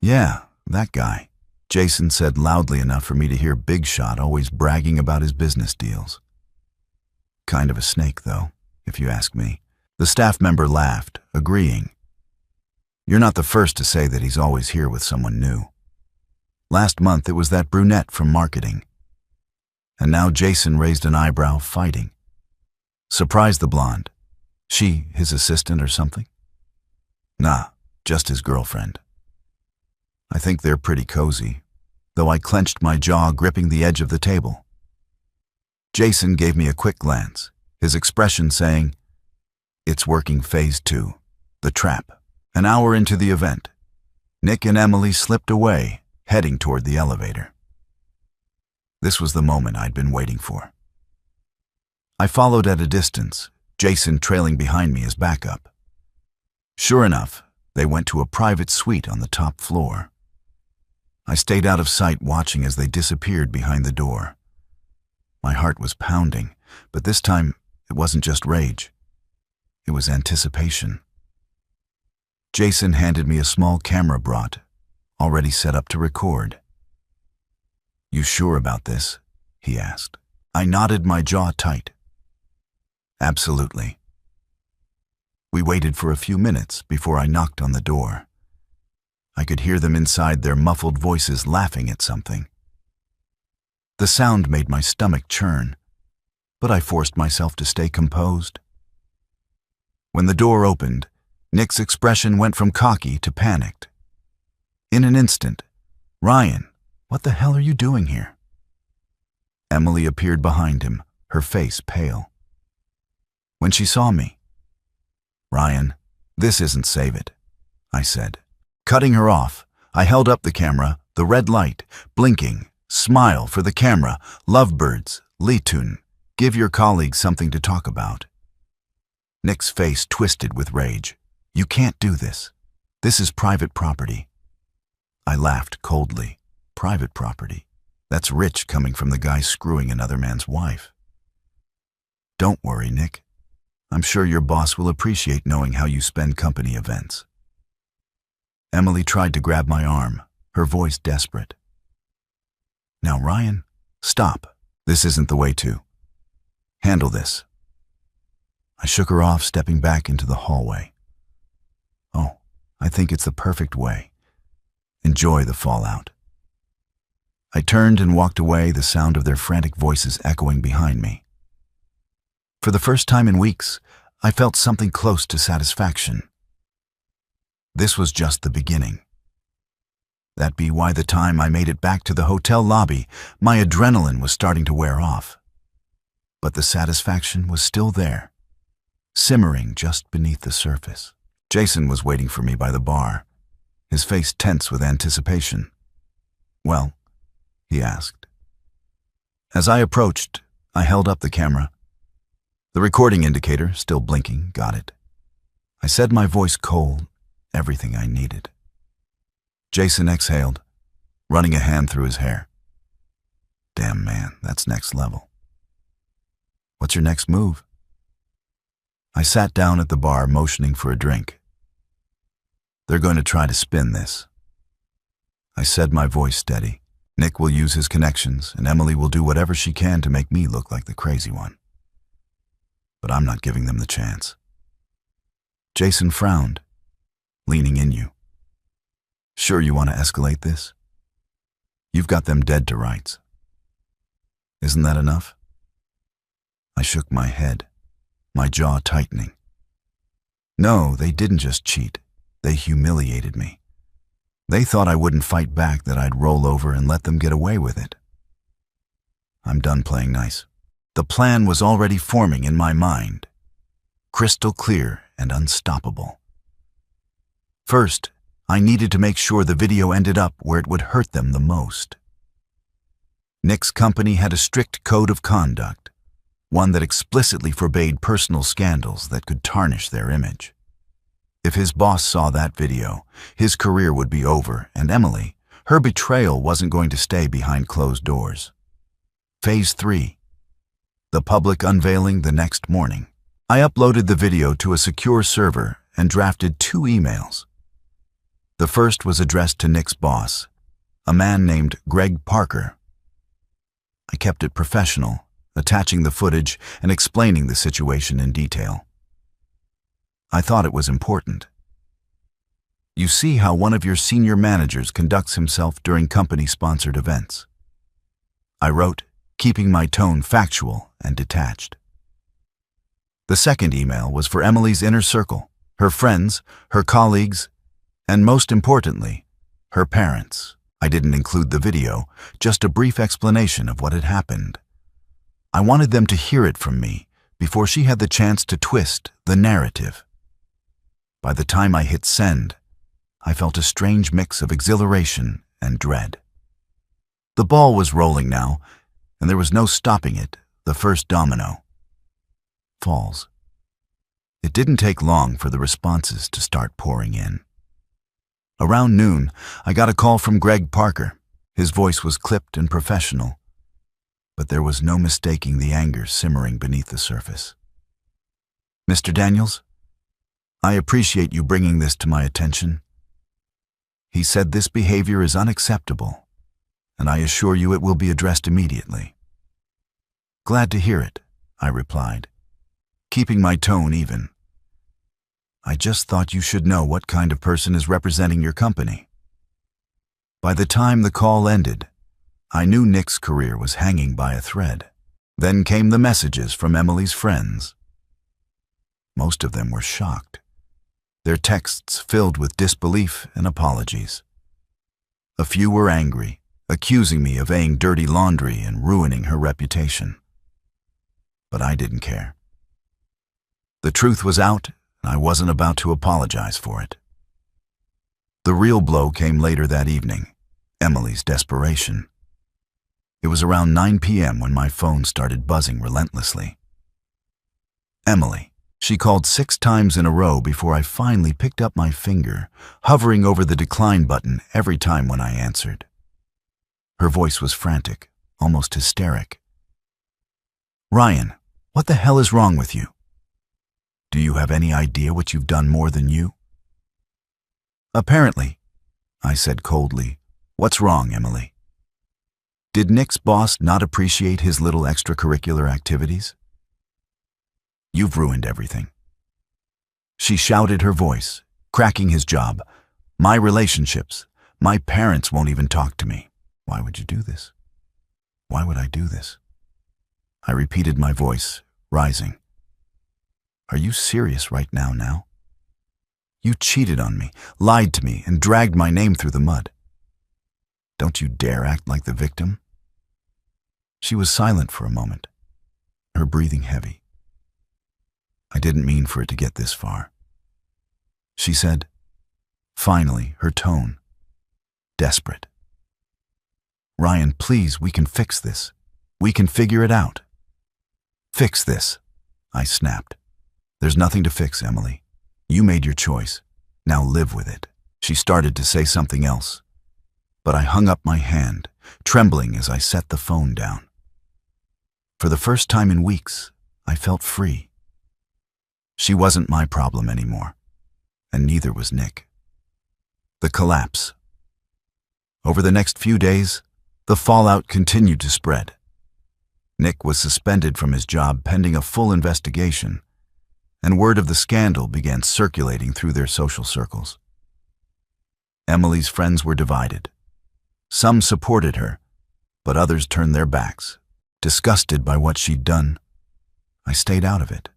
"Yeah, that guy," Jason said loudly enough for me to hear Big Shot always bragging about his business deals. Kind of a snake, though, if you ask me. The staff member laughed, agreeing. "You're not the first to say that he's always here with someone new. Last month it was that brunette from marketing." And now Jason raised an eyebrow, fighting. "Surprised the blonde. She his assistant or something?" "Nah, just his girlfriend. I think they're pretty cozy," though I clenched my jaw, gripping the edge of the table. Jason gave me a quick glance, his expression saying, "It's working phase 2, the trap." An hour into the event, Nick and Emily slipped away, heading toward the elevator. This was the moment I'd been waiting for. I followed at a distance, Jason trailing behind me as backup. Sure enough, they went to a private suite on the top floor. I stayed out of sight, watching as they disappeared behind the door. My heart was pounding, but this time it wasn't just rage. It was anticipation. Jason handed me a small camera brought, already set up to record. "You sure about this?" he asked. I nodded, my jaw tight. "Absolutely." We waited for a few minutes before I knocked on the door. I could hear them inside, their muffled voices laughing at something. The sound made my stomach churn, but I forced myself to stay composed. When the door opened, Nick's expression went from cocky to panicked. In an instant, "Ryan, what the hell are you doing here?" Emily appeared behind him, her face pale. When she saw me, "Ryan, this isn't Save It," I said. Cutting her off, I held up the camera, the red light, blinking. "Smile for the camera, lovebirds, Litun, give your colleagues something to talk about." Nick's face twisted with rage. "You can't do this. This is private property." I laughed coldly. Private property? That's rich coming from the guy screwing another man's wife. "Don't worry, Nick. I'm sure your boss will appreciate knowing how you spend company events." Emily tried to grab my arm, her voice desperate. "Now, Ryan, stop. This isn't the way to. Handle this." I shook her off, stepping back into the hallway. "Oh, I think it's the perfect way. Enjoy the fallout." I turned and walked away, the sound of their frantic voices echoing behind me. For the first time in weeks, I felt something close to satisfaction. This was just the beginning. That'd be why the time I made it back to the hotel lobby, my adrenaline was starting to wear off. But the satisfaction was still there, simmering just beneath the surface. Jason was waiting for me by the bar, his face tense with anticipation. "Well?" he asked. As I approached, I held up the camera. The recording indicator, still blinking, got it. I said, my voice cold, everything I needed. Jason exhaled, running a hand through his hair. "Damn, man, that's next level. What's your next move?" I sat down at the bar, motioning for a drink. "They're going to try to spin this." I said, my voice steady. "Nick will use his connections, and Emily will do whatever she can to make me look like the crazy one. But I'm not giving them the chance." Jason frowned, leaning in you. "Sure you want to escalate this? You've got them dead to rights. Isn't that enough?" I shook my head. my jaw tightening. No, they didn't just cheat. They humiliated me. They thought I wouldn't fight back, that I'd roll over and let them get away with it. I'm done playing nice. The plan was already forming in my mind, crystal clear and unstoppable. First, I needed to make sure the video ended up where it would hurt them the most. Nick's company had a strict code of conduct, one that explicitly forbade personal scandals that could tarnish their image. If his boss saw that video, his career would be over, and Emily, her betrayal wasn't going to stay behind closed doors. Phase 3. The public unveiling the next morning. I uploaded the video to a secure server and drafted 2 emails. The first was addressed to Nick's boss, a man named Greg Parker. I kept it professional, attaching the footage and explaining the situation in detail. I thought it was important. You see how one of your senior managers conducts himself during company-sponsored events. I wrote, keeping my tone factual and detached. The second email was for Emily's inner circle, her friends, her colleagues, and most importantly, her parents. I didn't include the video, just a brief explanation of what had happened. I wanted them to hear it from me before she had the chance to twist the narrative. By the time I hit send, I felt a strange mix of exhilaration and dread. The ball was rolling now, and there was no stopping it. The first domino falls. It didn't take long for the responses to start pouring in. Around noon, I got a call from Greg Parker. His voice was clipped and professional, but there was no mistaking the anger simmering beneath the surface. "Mr. Daniels, I appreciate you bringing this to my attention. He said this behavior is unacceptable, and I assure you it will be addressed immediately." "Glad to hear it," I replied, keeping my tone even. "I just thought you should know what kind of person is representing your company." By the time the call ended, I knew Nick's career was hanging by a thread. Then came the messages from Emily's friends. Most of them were shocked, their texts filled with disbelief and apologies. A few were angry, accusing me of airing dirty laundry and ruining her reputation. But I didn't care. The truth was out, and I wasn't about to apologize for it. The real blow came later that evening, Emily's desperation. It was around 9 p.m. when my phone started buzzing relentlessly. Emily. She called 6 times in a row before I finally picked up my finger, hovering over the decline button every time when I answered. Her voice was frantic, almost hysteric. "Ryan, what the hell is wrong with you? Do you have any idea what you've done more than you?" "Apparently," I said coldly. "What's wrong, Emily? Did Nick's boss not appreciate his little extracurricular activities? You've ruined everything." She shouted, her voice, cracking his job, my relationships, my parents won't even talk to me. "Why would you do this? Why would I do this?" I repeated, my voice rising. "Are you serious right now? You cheated on me, lied to me, and dragged my name through the mud. Don't you dare act like the victim." She was silent for a moment, her breathing heavy. "I didn't mean for it to get this far," she said, finally, her tone desperate. "Ryan, please, we can fix this. We can figure it out." "Fix this," I snapped. "There's nothing to fix, Emily. You made your choice. Now live with it." She started to say something else, but I hung up my hand, trembling as I set the phone down. For the first time in weeks, I felt free. She wasn't my problem anymore, and neither was Nick. The collapse. Over the next few days, the fallout continued to spread. Nick was suspended from his job pending a full investigation, and word of the scandal began circulating through their social circles. Emily's friends were divided. Some supported her, but others turned their backs. Disgusted by what she'd done, I stayed out of it.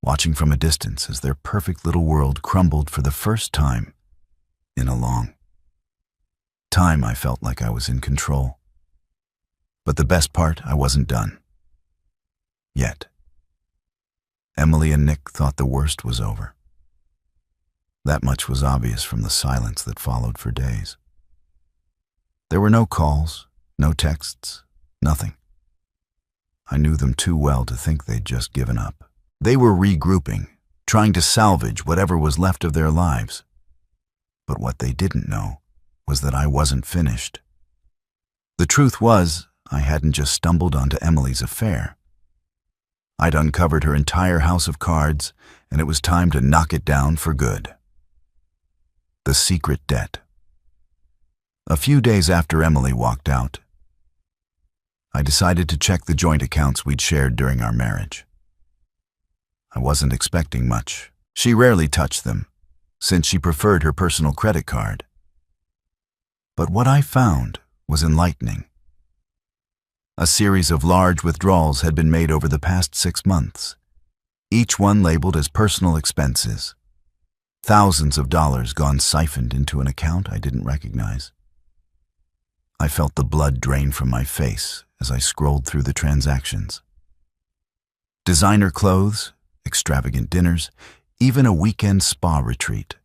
watching from a distance as their perfect little world crumbled for the first time in a long time. I felt like I was in control. But the best part, I wasn't done. Yet. Emily and Nick thought the worst was over. That much was obvious from the silence that followed for days. There were no calls, no texts, nothing. I knew them too well to think they'd just given up. They were regrouping, trying to salvage whatever was left of their lives. But what they didn't know was that I wasn't finished. The truth was, I hadn't just stumbled onto Emily's affair. I'd uncovered her entire house of cards, and it was time to knock it down for good. The secret debt. A few days after Emily walked out, I decided to check the joint accounts we'd shared during our marriage. I wasn't expecting much. She rarely touched them, since she preferred her personal credit card. But what I found was enlightening. A series of large withdrawals had been made over the past 6 months, each one labeled as personal expenses. Thousands of dollars gone siphoned into an account I didn't recognize. I felt the blood drain from my face as I scrolled through the transactions. Designer clothes, extravagant dinners, even a weekend spa retreat.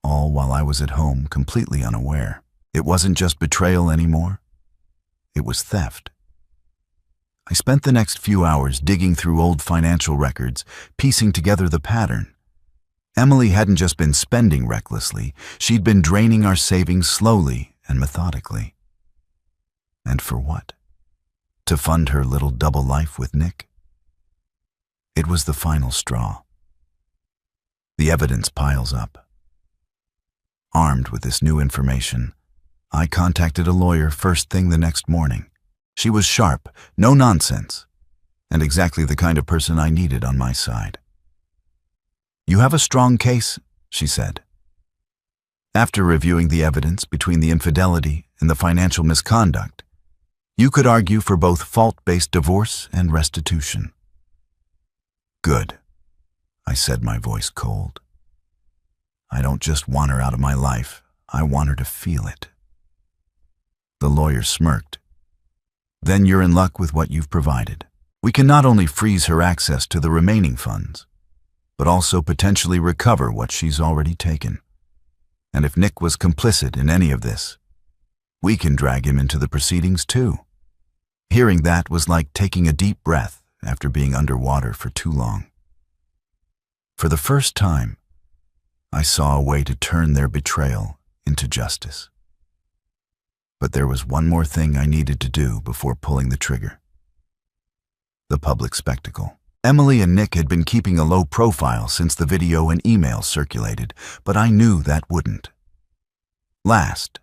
All while I was at home, completely unaware. It wasn't just betrayal anymore. It was theft. I spent the next few hours digging through old financial records, piecing together the pattern. Emily hadn't just been spending recklessly, she'd been draining our savings slowly and methodically. And for what? To fund her little double life with Nick? It was the final straw. The evidence piles up. Armed with this new information, I contacted a lawyer first thing the next morning. She was sharp, no nonsense, and exactly the kind of person I needed on my side. "You have a strong case," she said. "After reviewing the evidence between the infidelity and the financial misconduct, you could argue for both fault-based divorce and restitution." "Good," I said, my voice cold. "I don't just want her out of my life, I want her to feel it." The lawyer smirked. "Then you're in luck with what you've provided. We can not only freeze her access to the remaining funds, but also potentially recover what she's already taken. And if Nick was complicit in any of this, we can drag him into the proceedings too." Hearing that was like taking a deep breath after being underwater for too long. For the first time, I saw a way to turn their betrayal into justice. But there was one more thing I needed to do before pulling the trigger. The public spectacle. Emily and Nick had been keeping a low profile since the video and emails circulated, but I knew that wouldn't last.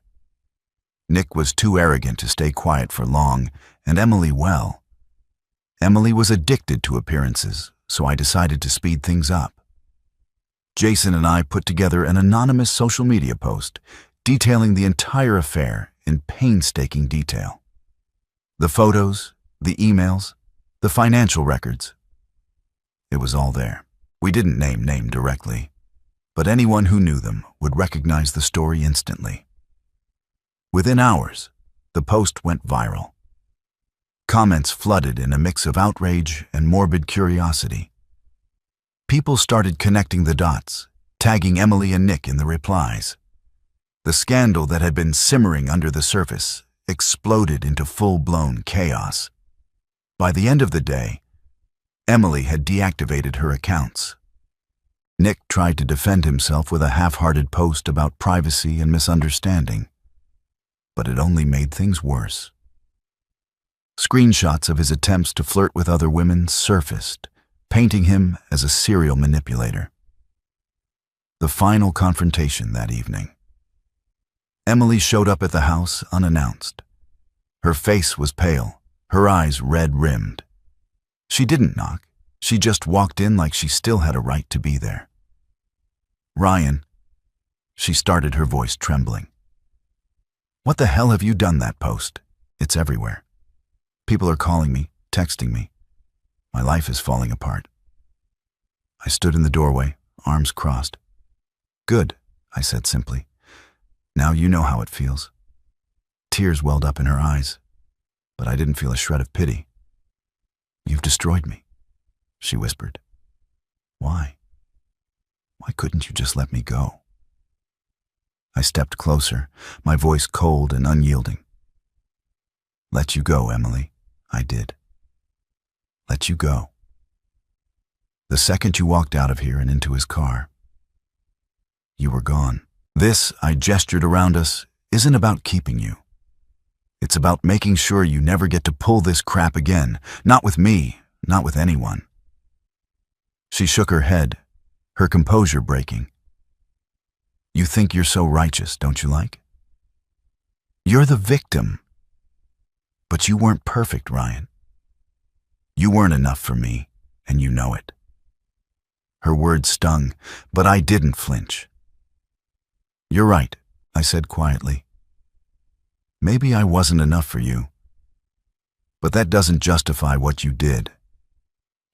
Nick was too arrogant to stay quiet for long, and Emily, well. Emily was addicted to appearances, so I decided to speed things up. Jason and I put together an anonymous social media post detailing the entire affair in painstaking detail. The photos, the emails, the financial records. It was all there. We didn't name directly, but anyone who knew them would recognize the story instantly. Within hours, the post went viral. Comments flooded in a mix of outrage and morbid curiosity. People started connecting the dots, tagging Emily and Nick in the replies. The scandal that had been simmering under the surface exploded into full-blown chaos. By the end of the day, Emily had deactivated her accounts. Nick tried to defend himself with a half-hearted post about privacy and misunderstanding, but it only made things worse. Screenshots of his attempts to flirt with other women surfaced, painting him as a serial manipulator. The final confrontation that evening. Emily showed up at the house unannounced. Her face was pale, her eyes red-rimmed. She didn't knock. She just walked in like she still had a right to be there. "Ryan," she started, her voice trembling. "What the hell have you done that post? It's everywhere. People are calling me, texting me. My life is falling apart." I stood in the doorway, arms crossed. "Good," I said simply. "Now you know how it feels." Tears welled up in her eyes, but I didn't feel a shred of pity. "You've destroyed me," she whispered. "Why? Why couldn't you just let me go?" I stepped closer, my voice cold and unyielding. "Let you go, Emily. I did. Let you go. The second you walked out of here and into his car, you were gone. This," I gestured around us, "isn't about keeping you. It's about making sure you never get to pull this crap again. Not with me, not with anyone." She shook her head, her composure breaking. "You think you're so righteous, don't you like? You're the victim. But you weren't perfect, Ryan. You weren't enough for me, and you know it." Her words stung, but I didn't flinch. "You're right," I said quietly. "Maybe I wasn't enough for you. But that doesn't justify what you did.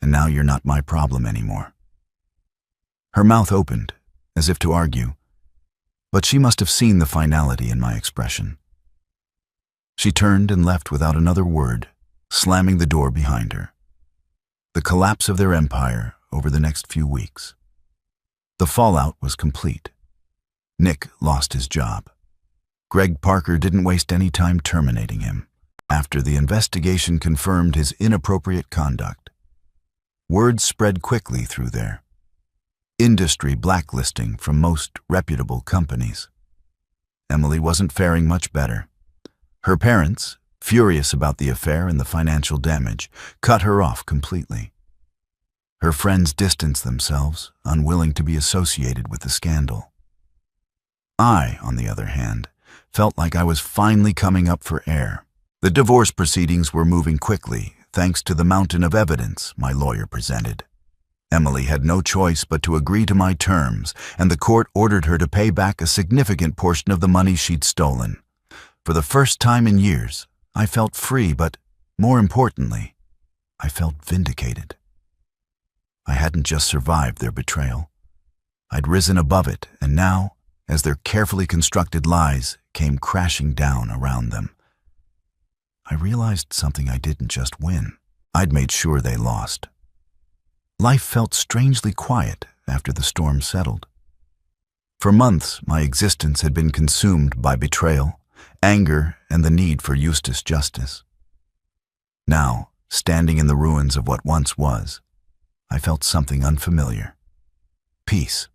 And now you're not my problem anymore." Her mouth opened, as if to argue, but she must have seen the finality in my expression. She turned and left without another word, slamming the door behind her. The collapse of their empire over the next few weeks. The fallout was complete. Nick lost his job. Greg Parker didn't waste any time terminating him, after the investigation confirmed his inappropriate conduct. Word spread quickly through there. Industry blacklisting from most reputable companies. Emily wasn't faring much better. Her parents, furious about the affair and the financial damage, cut her off completely. Her friends distanced themselves, unwilling to be associated with the scandal. I, on the other hand, felt like I was finally coming up for air. The divorce proceedings were moving quickly, thanks to the mountain of evidence my lawyer presented. Emily had no choice but to agree to my terms, and the court ordered her to pay back a significant portion of the money she'd stolen. For the first time in years, I felt free, but, more importantly, I felt vindicated. I hadn't just survived their betrayal. I'd risen above it, and now, as their carefully constructed lies came crashing down around them, I realized something I didn't just win. I'd made sure they lost. Life felt strangely quiet after the storm settled. For months, my existence had been consumed by betrayal, anger, and the need for Eustace justice. Now, standing in the ruins of what once was, I felt something unfamiliar. Peace.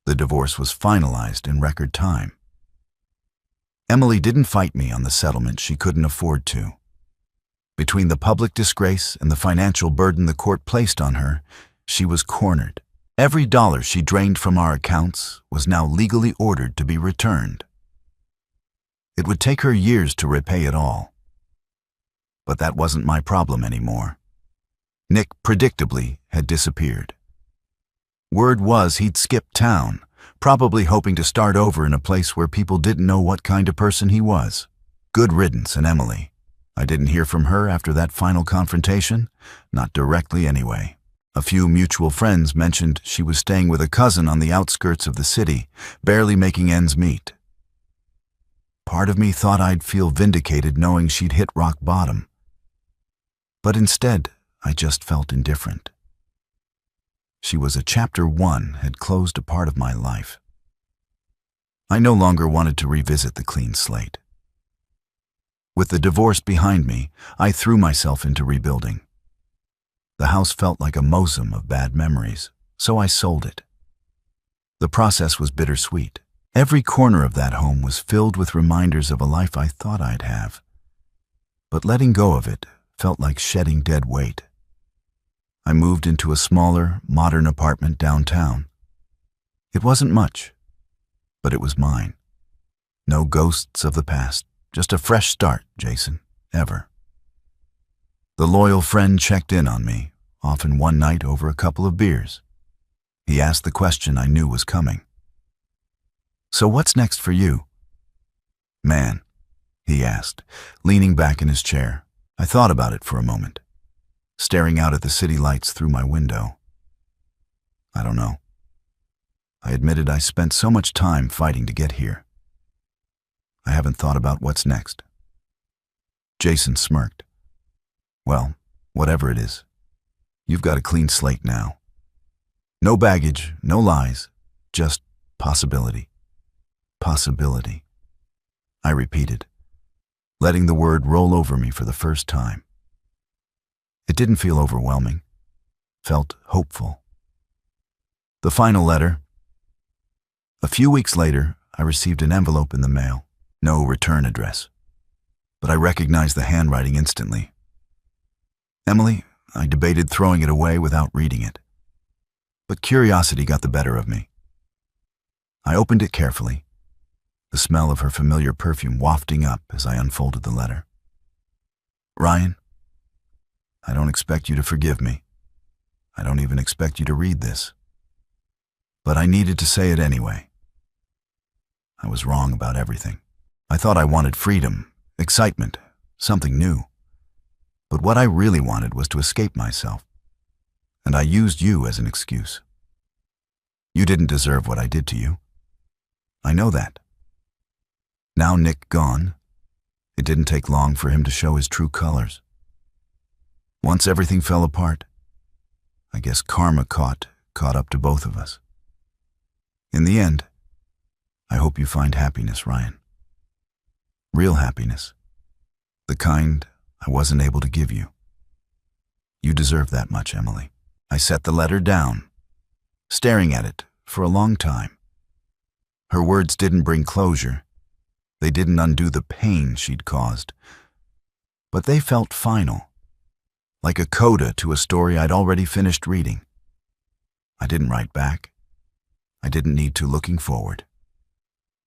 The divorce was finalized in record time. Emily didn't fight me on the settlement she couldn't afford to. Between the public disgrace and the financial burden the court placed on her, she was cornered. Every dollar she drained from our accounts was now legally ordered to be returned. It would take her years to repay it all. But that wasn't my problem anymore. Nick, predictably, had disappeared. Word was he'd skipped town, probably hoping to start over in a place where people didn't know what kind of person he was. Good riddance, and Emily. I didn't hear from her after that final confrontation, not directly anyway. A few mutual friends mentioned she was staying with a cousin on the outskirts of the city, barely making ends meet. Part of me thought I'd feel vindicated knowing she'd hit rock bottom. But instead, I just felt indifferent. She was a chapter 1 had closed a part of my life. I no longer wanted to revisit the clean slate. With the divorce behind me, I threw myself into rebuilding. The house felt like a mausoleum of bad memories, so I sold it. The process was bittersweet. Every corner of that home was filled with reminders of a life I thought I'd have. But letting go of it felt like shedding dead weight. I moved into a smaller, modern apartment downtown. It wasn't much, but it was mine. No ghosts of the past, just a fresh start, Jason, ever. The loyal friend checked in on me, often one night over a couple of beers. He asked the question I knew was coming. "So what's next for you?" "Man," he asked, leaning back in his chair. I thought about it for a moment, staring out at the city lights through my window. I don't know. I admitted I spent so much time fighting to get here. I haven't thought about what's next. Jason smirked. Well, whatever it is, you've got a clean slate now. No baggage, no lies, just possibility. Possibility. I repeated, letting the word roll over me for the first time. It didn't feel overwhelming, felt hopeful. The final letter. A few weeks later, I received an envelope in the mail, no return address, but I recognized the handwriting instantly. Emily, I debated throwing it away without reading it, but curiosity got the better of me. I opened it carefully, the smell of her familiar perfume wafting up as I unfolded the letter. Ryan, I don't expect you to forgive me. I don't even expect you to read this. But I needed to say it anyway. I was wrong about everything. I thought I wanted freedom, excitement, something new. But what I really wanted was to escape myself. And I used you as an excuse. You didn't deserve what I did to you. I know that. Now Nick gone, it didn't take long for him to show his true colors. Once everything fell apart, I guess karma caught up to both of us. In the end, I hope you find happiness, Ryan. Real happiness. The kind I wasn't able to give you. You deserve that much, Emily. I set the letter down, staring at it for a long time. Her words didn't bring closure. They didn't undo the pain she'd caused. But they felt final, like a coda to a story I'd already finished reading. I didn't write back. I didn't need to, looking forward.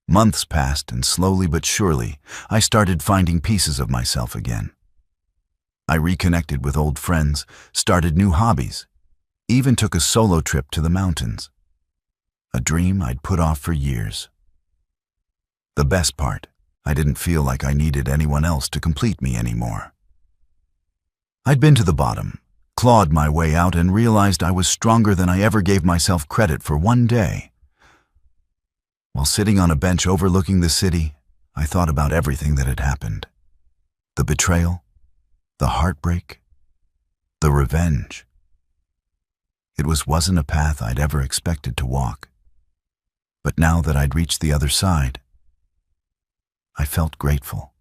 Months passed, and slowly but surely, I started finding pieces of myself again. I reconnected with old friends, started new hobbies, even took a solo trip to the mountains. A dream I'd put off for years. The best part, I didn't feel like I needed anyone else to complete me anymore. I'd been to the bottom, clawed my way out, and realized I was stronger than I ever gave myself credit for one day. While sitting on a bench overlooking the city, I thought about everything that had happened. The betrayal, the heartbreak, the revenge. It wasn't a path I'd ever expected to walk. But now that I'd reached the other side, I felt grateful.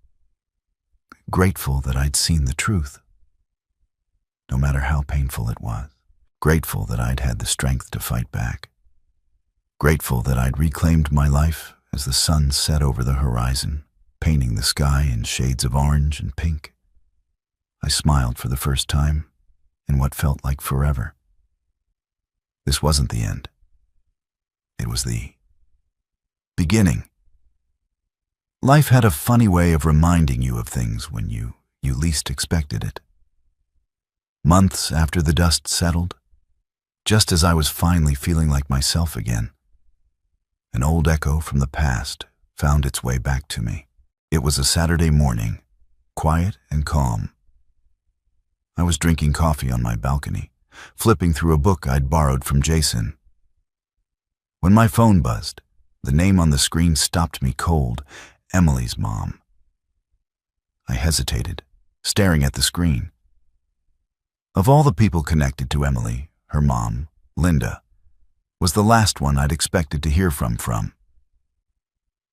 Grateful that I'd seen the truth, no matter how painful it was. Grateful that I'd had the strength to fight back. Grateful that I'd reclaimed my life as the sun set over the horizon, painting the sky in shades of orange and pink. I smiled for the first time in what felt like forever. This wasn't the end. It was the beginning. Life had a funny way of reminding you of things when you least expected it. Months after the dust settled, just as I was finally feeling like myself again, an old echo from the past found its way back to me. It was a Saturday morning, quiet and calm. I was drinking coffee on my balcony, flipping through a book I'd borrowed from Jason. When my phone buzzed, the name on the screen stopped me cold. Emily's mom. I hesitated, staring at the screen. Of all the people connected to Emily, her mom, Linda, was the last one I'd expected to hear from.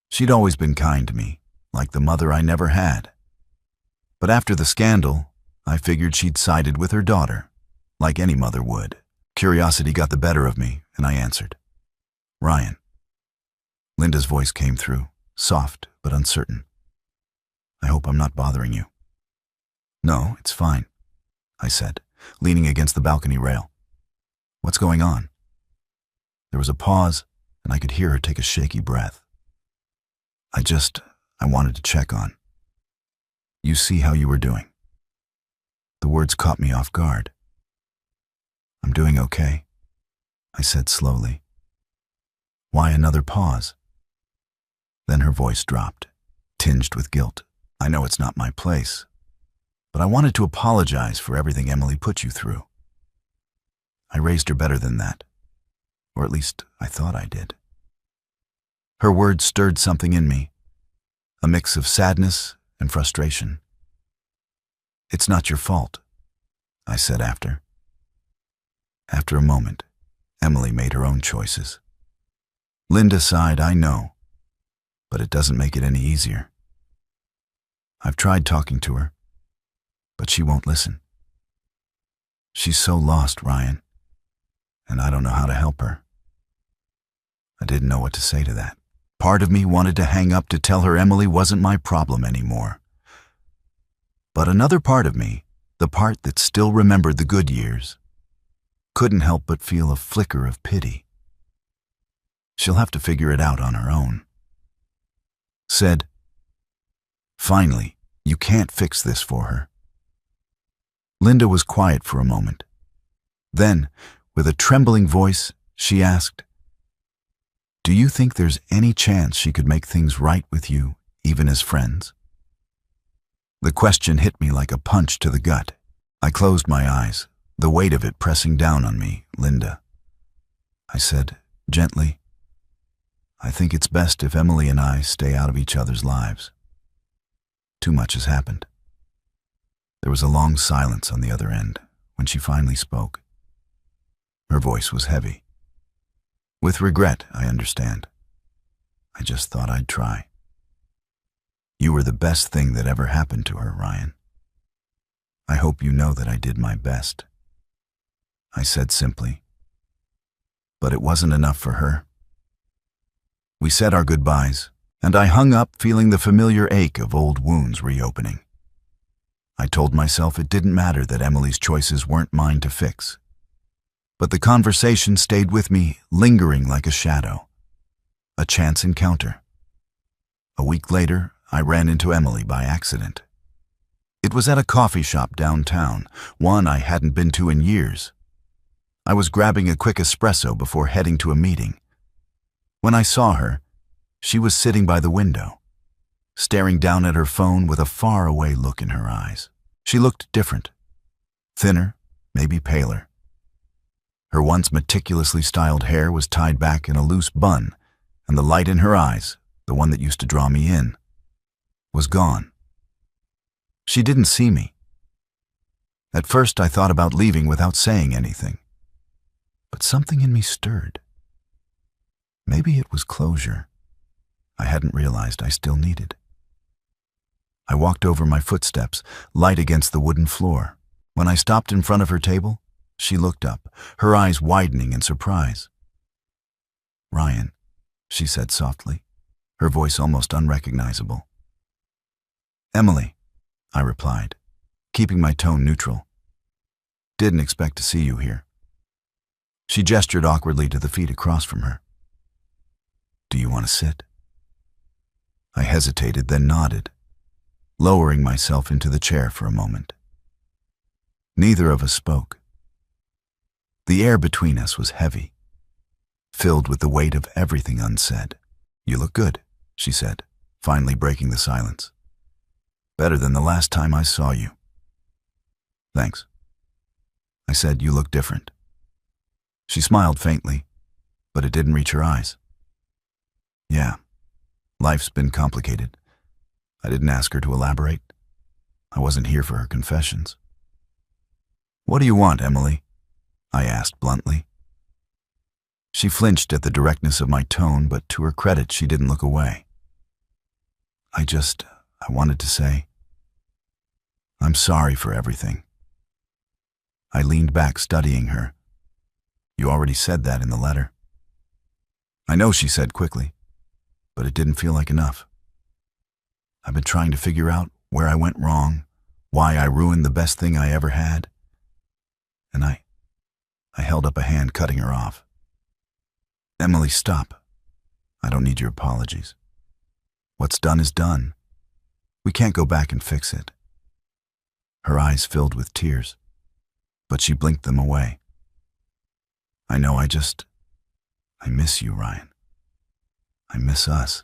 She'd always been kind to me, like the mother I never had. But after the scandal, I figured she'd sided with her daughter, like any mother would. Curiosity got the better of me, and I answered. Ryan. Linda's voice came through, soft but uncertain. I hope I'm not bothering you. No, it's fine, I said, leaning against the balcony rail. What's going on? There was a pause, and I could hear her take a shaky breath. I wanted to check on. You see how you were doing. The words caught me off guard. I'm doing okay, I said slowly. Why another pause? Then her voice dropped, tinged with guilt. I know it's not my place, but I wanted to apologize for everything Emily put you through. I raised her better than that. or at least I thought I did. Her words stirred something in me, a mix of sadness and frustration. "It's not your fault," I said after. After a moment, Emily made her own choices. Linda sighed, "I know, but it doesn't make it any easier. I've tried talking to her, but she won't listen. She's so lost, Ryan, and I don't know how to help her." I didn't know what to say to that. Part of me wanted to hang up to tell her Emily wasn't my problem anymore. But another part of me, the part that still remembered the good years, couldn't help but feel a flicker of pity. She'll have to figure it out on her own. Said, "Finally, you can't fix this for her." Linda was quiet for a moment. Then, with a trembling voice, she asked, "Do you think there's any chance she could make things right with you, even as friends?" The question hit me like a punch to the gut. I closed my eyes, the weight of it pressing down on me. "Linda," I said gently, "I think it's best if Emily and I stay out of each other's lives. Too much has happened." There was a long silence on the other end when she finally spoke. Her voice was heavy. "With regret, I understand. I just thought I'd try. You were the best thing that ever happened to her, Ryan. I hope you know that I did my best," I said simply. But it wasn't enough for her. We said our goodbyes, and I hung up feeling the familiar ache of old wounds reopening. I told myself it didn't matter that Emily's choices weren't mine to fix. But the conversation stayed with me, lingering like a shadow. A chance encounter. A week later, I ran into Emily by accident. It was at a coffee shop downtown, one I hadn't been to in years. I was grabbing a quick espresso before heading to a meeting. When I saw her, she was sitting by the window, staring down at her phone with a faraway look in her eyes. She looked different. Thinner, maybe paler. Her once meticulously styled hair was tied back in a loose bun, and the light in her eyes, the one that used to draw me in, was gone. She didn't see me. At first I thought about leaving without saying anything, but something in me stirred. Maybe it was closure I hadn't realized I still needed. I walked over my footsteps, light against the wooden floor. When I stopped in front of her table, she looked up, her eyes widening in surprise. "Ryan," she said softly, her voice almost unrecognizable. "Emily," I replied, keeping my tone neutral. "Didn't expect to see you here." She gestured awkwardly to the feet across from her. "Do you want to sit?" I hesitated, then nodded, lowering myself into the chair for a moment. Neither of us spoke. The air between us was heavy, filled with the weight of everything unsaid. "You look good," she said, finally breaking the silence. "Better than the last time I saw you." "Thanks." I said, "You look different." She smiled faintly, but it didn't reach her eyes. "Yeah, life's been complicated." I didn't ask her to elaborate. I wasn't here for her confessions. "What do you want, Emily?" I asked bluntly. She flinched at the directness of my tone, but to her credit, she didn't look away. I wanted to say, "I'm sorry for everything." I leaned back, studying her. "You already said that in the letter." "I know," she said quickly, but it didn't feel like enough. I've been trying to figure out where I went wrong, why I ruined the best thing I ever had. And I held up a hand, cutting her off. "Emily, stop. I don't need your apologies. What's done is done. We can't go back and fix it." Her eyes filled with tears, but she blinked them away. "I know, I miss you, Ryan. I miss us."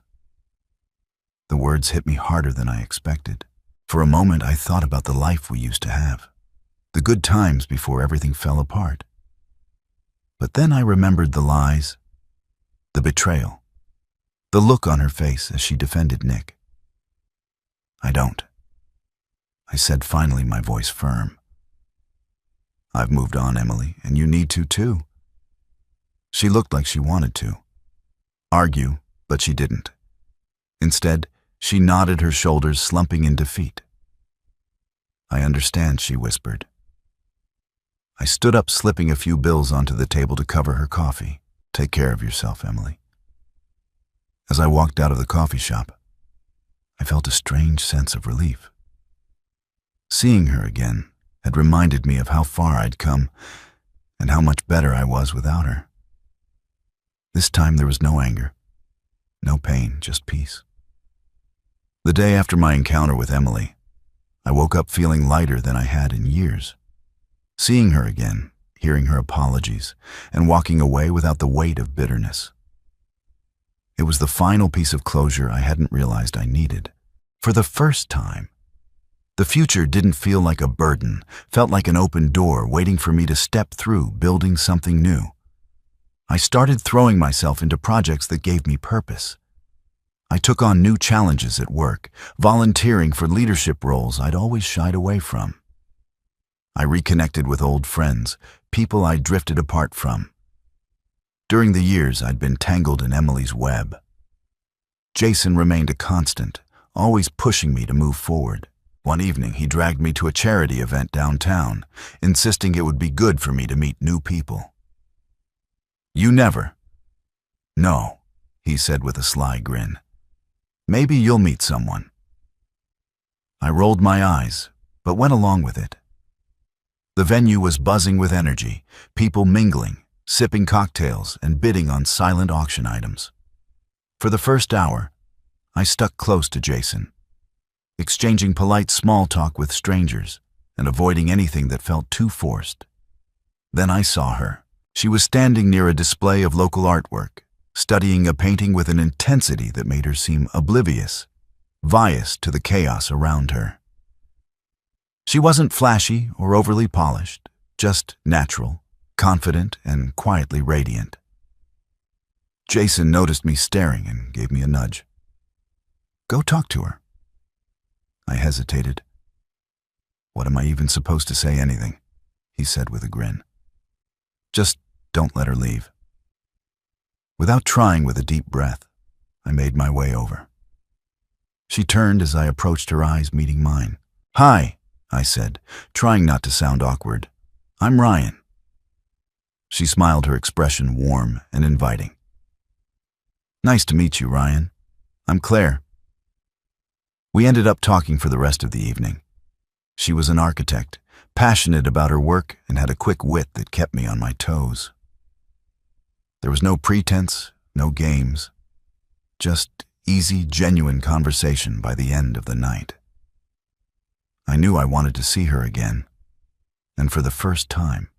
The words hit me harder than I expected. For a moment, I thought about the life we used to have, the good times before everything fell apart. But then I remembered the lies, the betrayal, the look on her face as she defended Nick. I don't, I said finally, my voice firm. I've moved on, Emily, and you need to too. She looked like she wanted to argue, but she didn't. Instead, she nodded her shoulders, slumping in defeat. I understand, she whispered. I stood up, slipping a few bills onto the table to cover her coffee. Take care of yourself, Emily. As I walked out of the coffee shop, I felt a strange sense of relief. Seeing her again had reminded me of how far I'd come and how much better I was without her. This time there was no anger, no pain, just peace. The day after my encounter with Emily, I woke up feeling lighter than I had in years. Seeing her again, hearing her apologies, and walking away without the weight of bitterness. It was the final piece of closure I hadn't realized I needed. For the first time, the future didn't feel like a burden, felt like an open door waiting for me to step through, building something new. I started throwing myself into projects that gave me purpose. I took on new challenges at work, volunteering for leadership roles I'd always shied away from. I reconnected with old friends, people I'd drifted apart from. During the years, I'd been tangled in Emily's web. Jason remained a constant, always pushing me to move forward. One evening, he dragged me to a charity event downtown, insisting it would be good for me to meet new people. You never. No, he said with a sly grin. Maybe you'll meet someone. I rolled my eyes, but went along with it. The venue was buzzing with energy, people mingling, sipping cocktails, and bidding on silent auction items. For the first hour, I stuck close to Jason, exchanging polite small talk with strangers and avoiding anything that felt too forced. Then I saw her. She was standing near a display of local artwork, studying a painting with an intensity that made her seem oblivious, biased to the chaos around her. She wasn't flashy or overly polished, just natural, confident, and quietly radiant. Jason noticed me staring and gave me a nudge. Go talk to her. I hesitated. What am I even supposed to say? Anything? He said with a grin. Just don't let her leave. Without trying, with a deep breath, I made my way over. She turned as I approached, her eyes meeting mine. Hi, I said, trying not to sound awkward. I'm Ryan. She smiled, her expression warm and inviting. Nice to meet you, Ryan. I'm Claire. We ended up talking for the rest of the evening. She was an architect, passionate about her work, and had a quick wit that kept me on my toes. There was no pretense, no games, just easy, genuine conversation by the end of the night. I knew I wanted to see her again, and for the first time.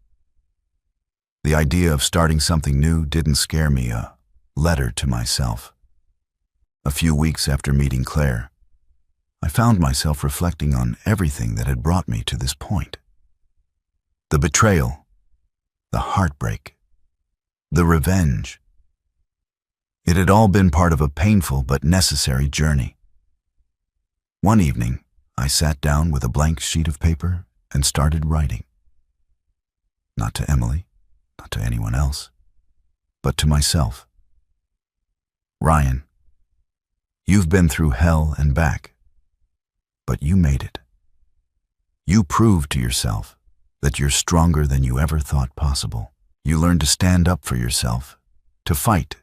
The idea of starting something new didn't scare me, a letter to myself. A few weeks after meeting Claire, I found myself reflecting on everything that had brought me to this point. The betrayal, the heartbreak, the revenge. It had all been part of a painful but necessary journey. One evening, I sat down with a blank sheet of paper and started writing. Not to Emily, not to anyone else, but to myself. Ryan, you've been through hell and back, but you made it. You proved to yourself that you're stronger than you ever thought possible. You learned to stand up for yourself, to fight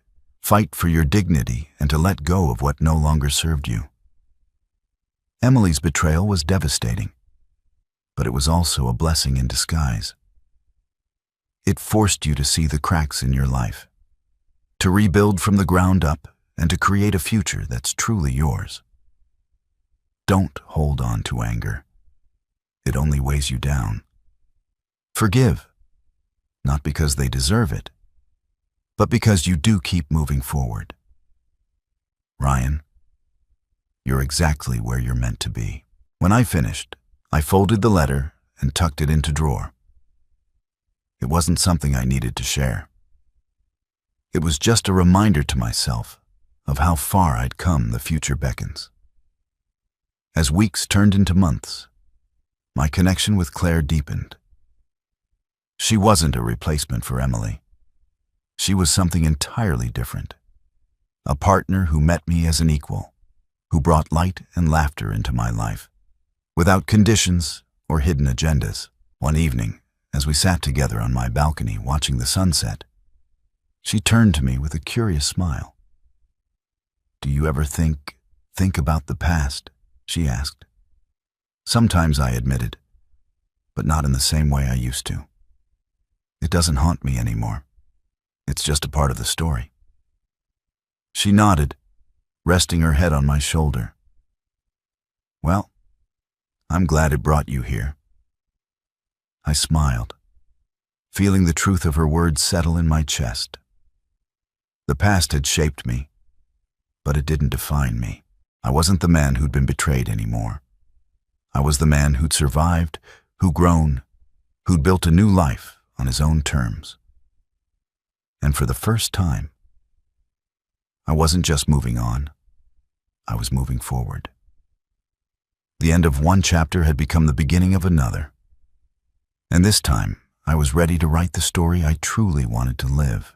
for your dignity, and to let go of what no longer served you. Emily's betrayal was devastating, but it was also a blessing in disguise. It forced you to see the cracks in your life, to rebuild from the ground up, and to create a future that's truly yours. Don't hold on to anger. It only weighs you down. Forgive, not because they deserve it, but because you do keep moving forward. Ryan, you're exactly where you're meant to be. When I finished, I folded the letter and tucked it into a drawer. It wasn't something I needed to share. It was just a reminder to myself of how far I'd come. The future beckons. As weeks turned into months, my connection with Claire deepened. She wasn't a replacement for Emily. She was something entirely different. A partner who met me as an equal, who brought light and laughter into my life, without conditions or hidden agendas. One evening, as we sat together on my balcony watching the sunset, she turned to me with a curious smile. "Do you ever think about the past?" she asked. "Sometimes," I admitted, "but not in the same way I used to. It doesn't haunt me anymore. It's just a part of the story." She nodded, resting her head on my shoulder. "Well, I'm glad it brought you here." I smiled, feeling the truth of her words settle in my chest. The past had shaped me, but it didn't define me. I wasn't the man who'd been betrayed anymore. I was the man who'd survived, who'd grown, who'd built a new life on his own terms. And for the first time, I wasn't just moving on, I was moving forward. The end of one chapter had become the beginning of another. And this time, I was ready to write the story I truly wanted to live.